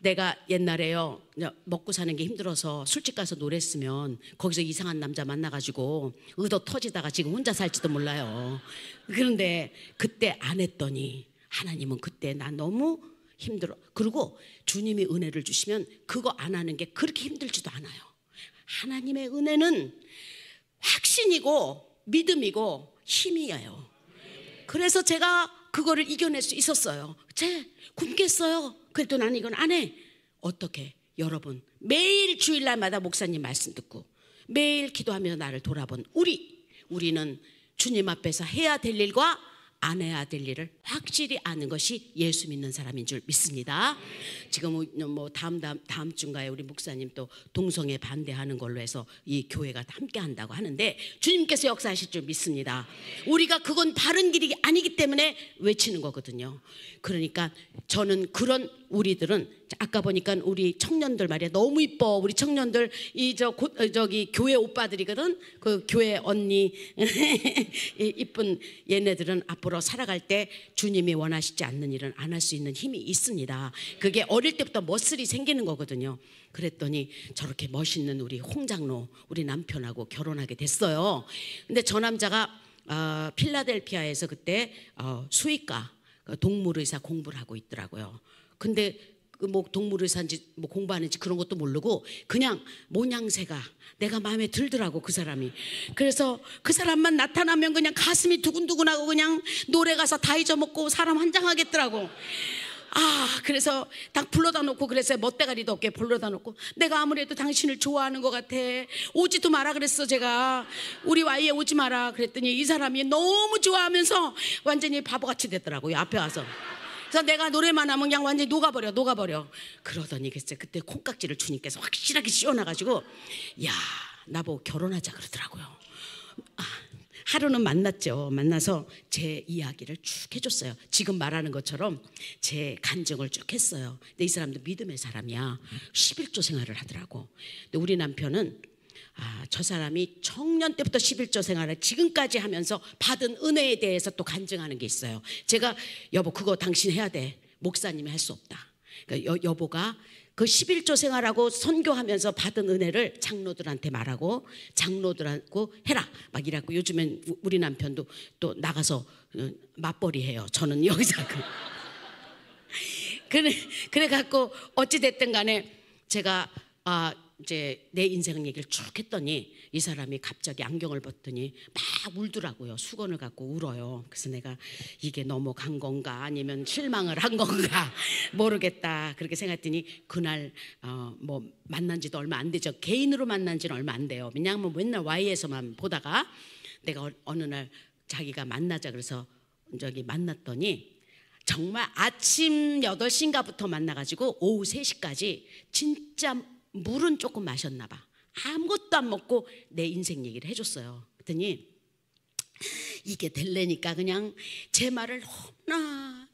내가 옛날에요 먹고 사는 게 힘들어서 술집 가서 노랬으면 거기서 이상한 남자 만나가지고 의도 터지다가 지금 혼자 살지도 몰라요. 그런데 그때 안 했더니 하나님은 그때 나 너무 힘들어. 그리고 주님이 은혜를 주시면 그거 안 하는 게 그렇게 힘들지도 않아요. 하나님의 은혜는 확신이고 믿음이고 힘이에요. 그래서 제가 그거를 이겨낼 수 있었어요. 굶겠어요. 그래도 나는 이건 안 해. 어떻게? 여러분, 매일 주일날마다 목사님 말씀 듣고 매일 기도하며 나를 돌아본 우리는 주님 앞에서 해야 될 일과 안 해야 될 일을 확실히 아는 것이 예수 믿는 사람인 줄 믿습니다. 지금 뭐 다음 주인가에 우리 목사님 또 동성애 반대하는 걸로 해서 이 교회가 함께 한다고 하는데 주님께서 역사하실 줄 믿습니다. 우리가 그건 바른 길이 아니기 때문에 외치는 거거든요. 그러니까 저는 그런 우리들은 아까 보니까 우리 청년들 말이야 너무 이뻐. 우리 청년들 저기 교회 오빠들이거든. 그 교회 언니 이쁜 얘네들은 앞으로 살아갈 때 주님이 원하시지 않는 일은 안 할 수 있는 힘이 있습니다. 그게 어릴 때부터 멋슬이 생기는 거거든요. 그랬더니 저렇게 멋있는 우리 홍장로 우리 남편하고 결혼하게 됐어요. 근데 저 남자가 필라델피아에서 그때 수의과 동물의사 공부를 하고 있더라고요. 근데 뭐 동물의사인지 뭐 공부하는지 그런 것도 모르고 그냥 모양새가 내가 마음에 들더라고 그 사람이. 그래서 그 사람만 나타나면 그냥 가슴이 두근두근하고 그냥 노래 가사 다 잊어먹고 사람 환장하겠더라고. 그래서 딱 불러다 놓고 그랬어요. 멋대가리도 없게 불러다 놓고 내가 아무래도 당신을 좋아하는 것 같아. 오지도 마라 그랬어. 제가 우리 와이에 오지 마라 그랬더니 이 사람이 너무 좋아하면서 완전히 바보같이 됐더라고요. 앞에 와서. 그래서 내가 노래만 하면 그냥 완전히 녹아버려. 그러더니 글쎄 그때 콩깍지를 주님께서 확실하게 씌워놔가지고 야 나보고 결혼하자 그러더라고요. 하루는 만났죠. 만나서 제 이야기를 쭉 해줬어요. 지금 말하는 것처럼 제 간증을 쭉 했어요. 근데 이 사람도 믿음의 사람이야. 11조 생활을 하더라고. 근데 우리 남편은 저 사람이 청년 때부터 11조 생활을 지금까지 하면서 받은 은혜에 대해서 또 간증하는 게 있어요. 제가 여보 그거 당신 해야 돼. 목사님이 할 수 없다. 그러니까 여보가 그 11조 생활하고 선교하면서 받은 은혜를 장로들한테 말하고 장로들하고 해라 막 이라고. 요즘엔 우리 남편도 또 나가서 맞벌이 해요. 저는 여기서 그래 갖고 어찌 됐든 간에 제가 이제 내 인생 얘기를 쭉 했더니 이 사람이 갑자기 안경을 벗더니 막 울더라고요. 수건을 갖고 울어요. 그래서 내가 이게 넘어간 건가 아니면 실망을 한 건가 모르겠다 그렇게 생각했더니 그날 뭐 만난 지도 얼마 안 되죠. 개인으로 만난 지는 얼마 안 돼요. 왜냐하면 맨날 Y에서만 보다가 내가 어느 날 자기가 만나자 그래서 저기 만났더니 정말 아침 8시인가부터 만나가지고 오후 3시까지 진짜 물은 조금 마셨나 봐. 아무것도 안 먹고 내 인생 얘기를 해줬어요. 그랬더니 이게 될래니까 그냥 제 말을 너무나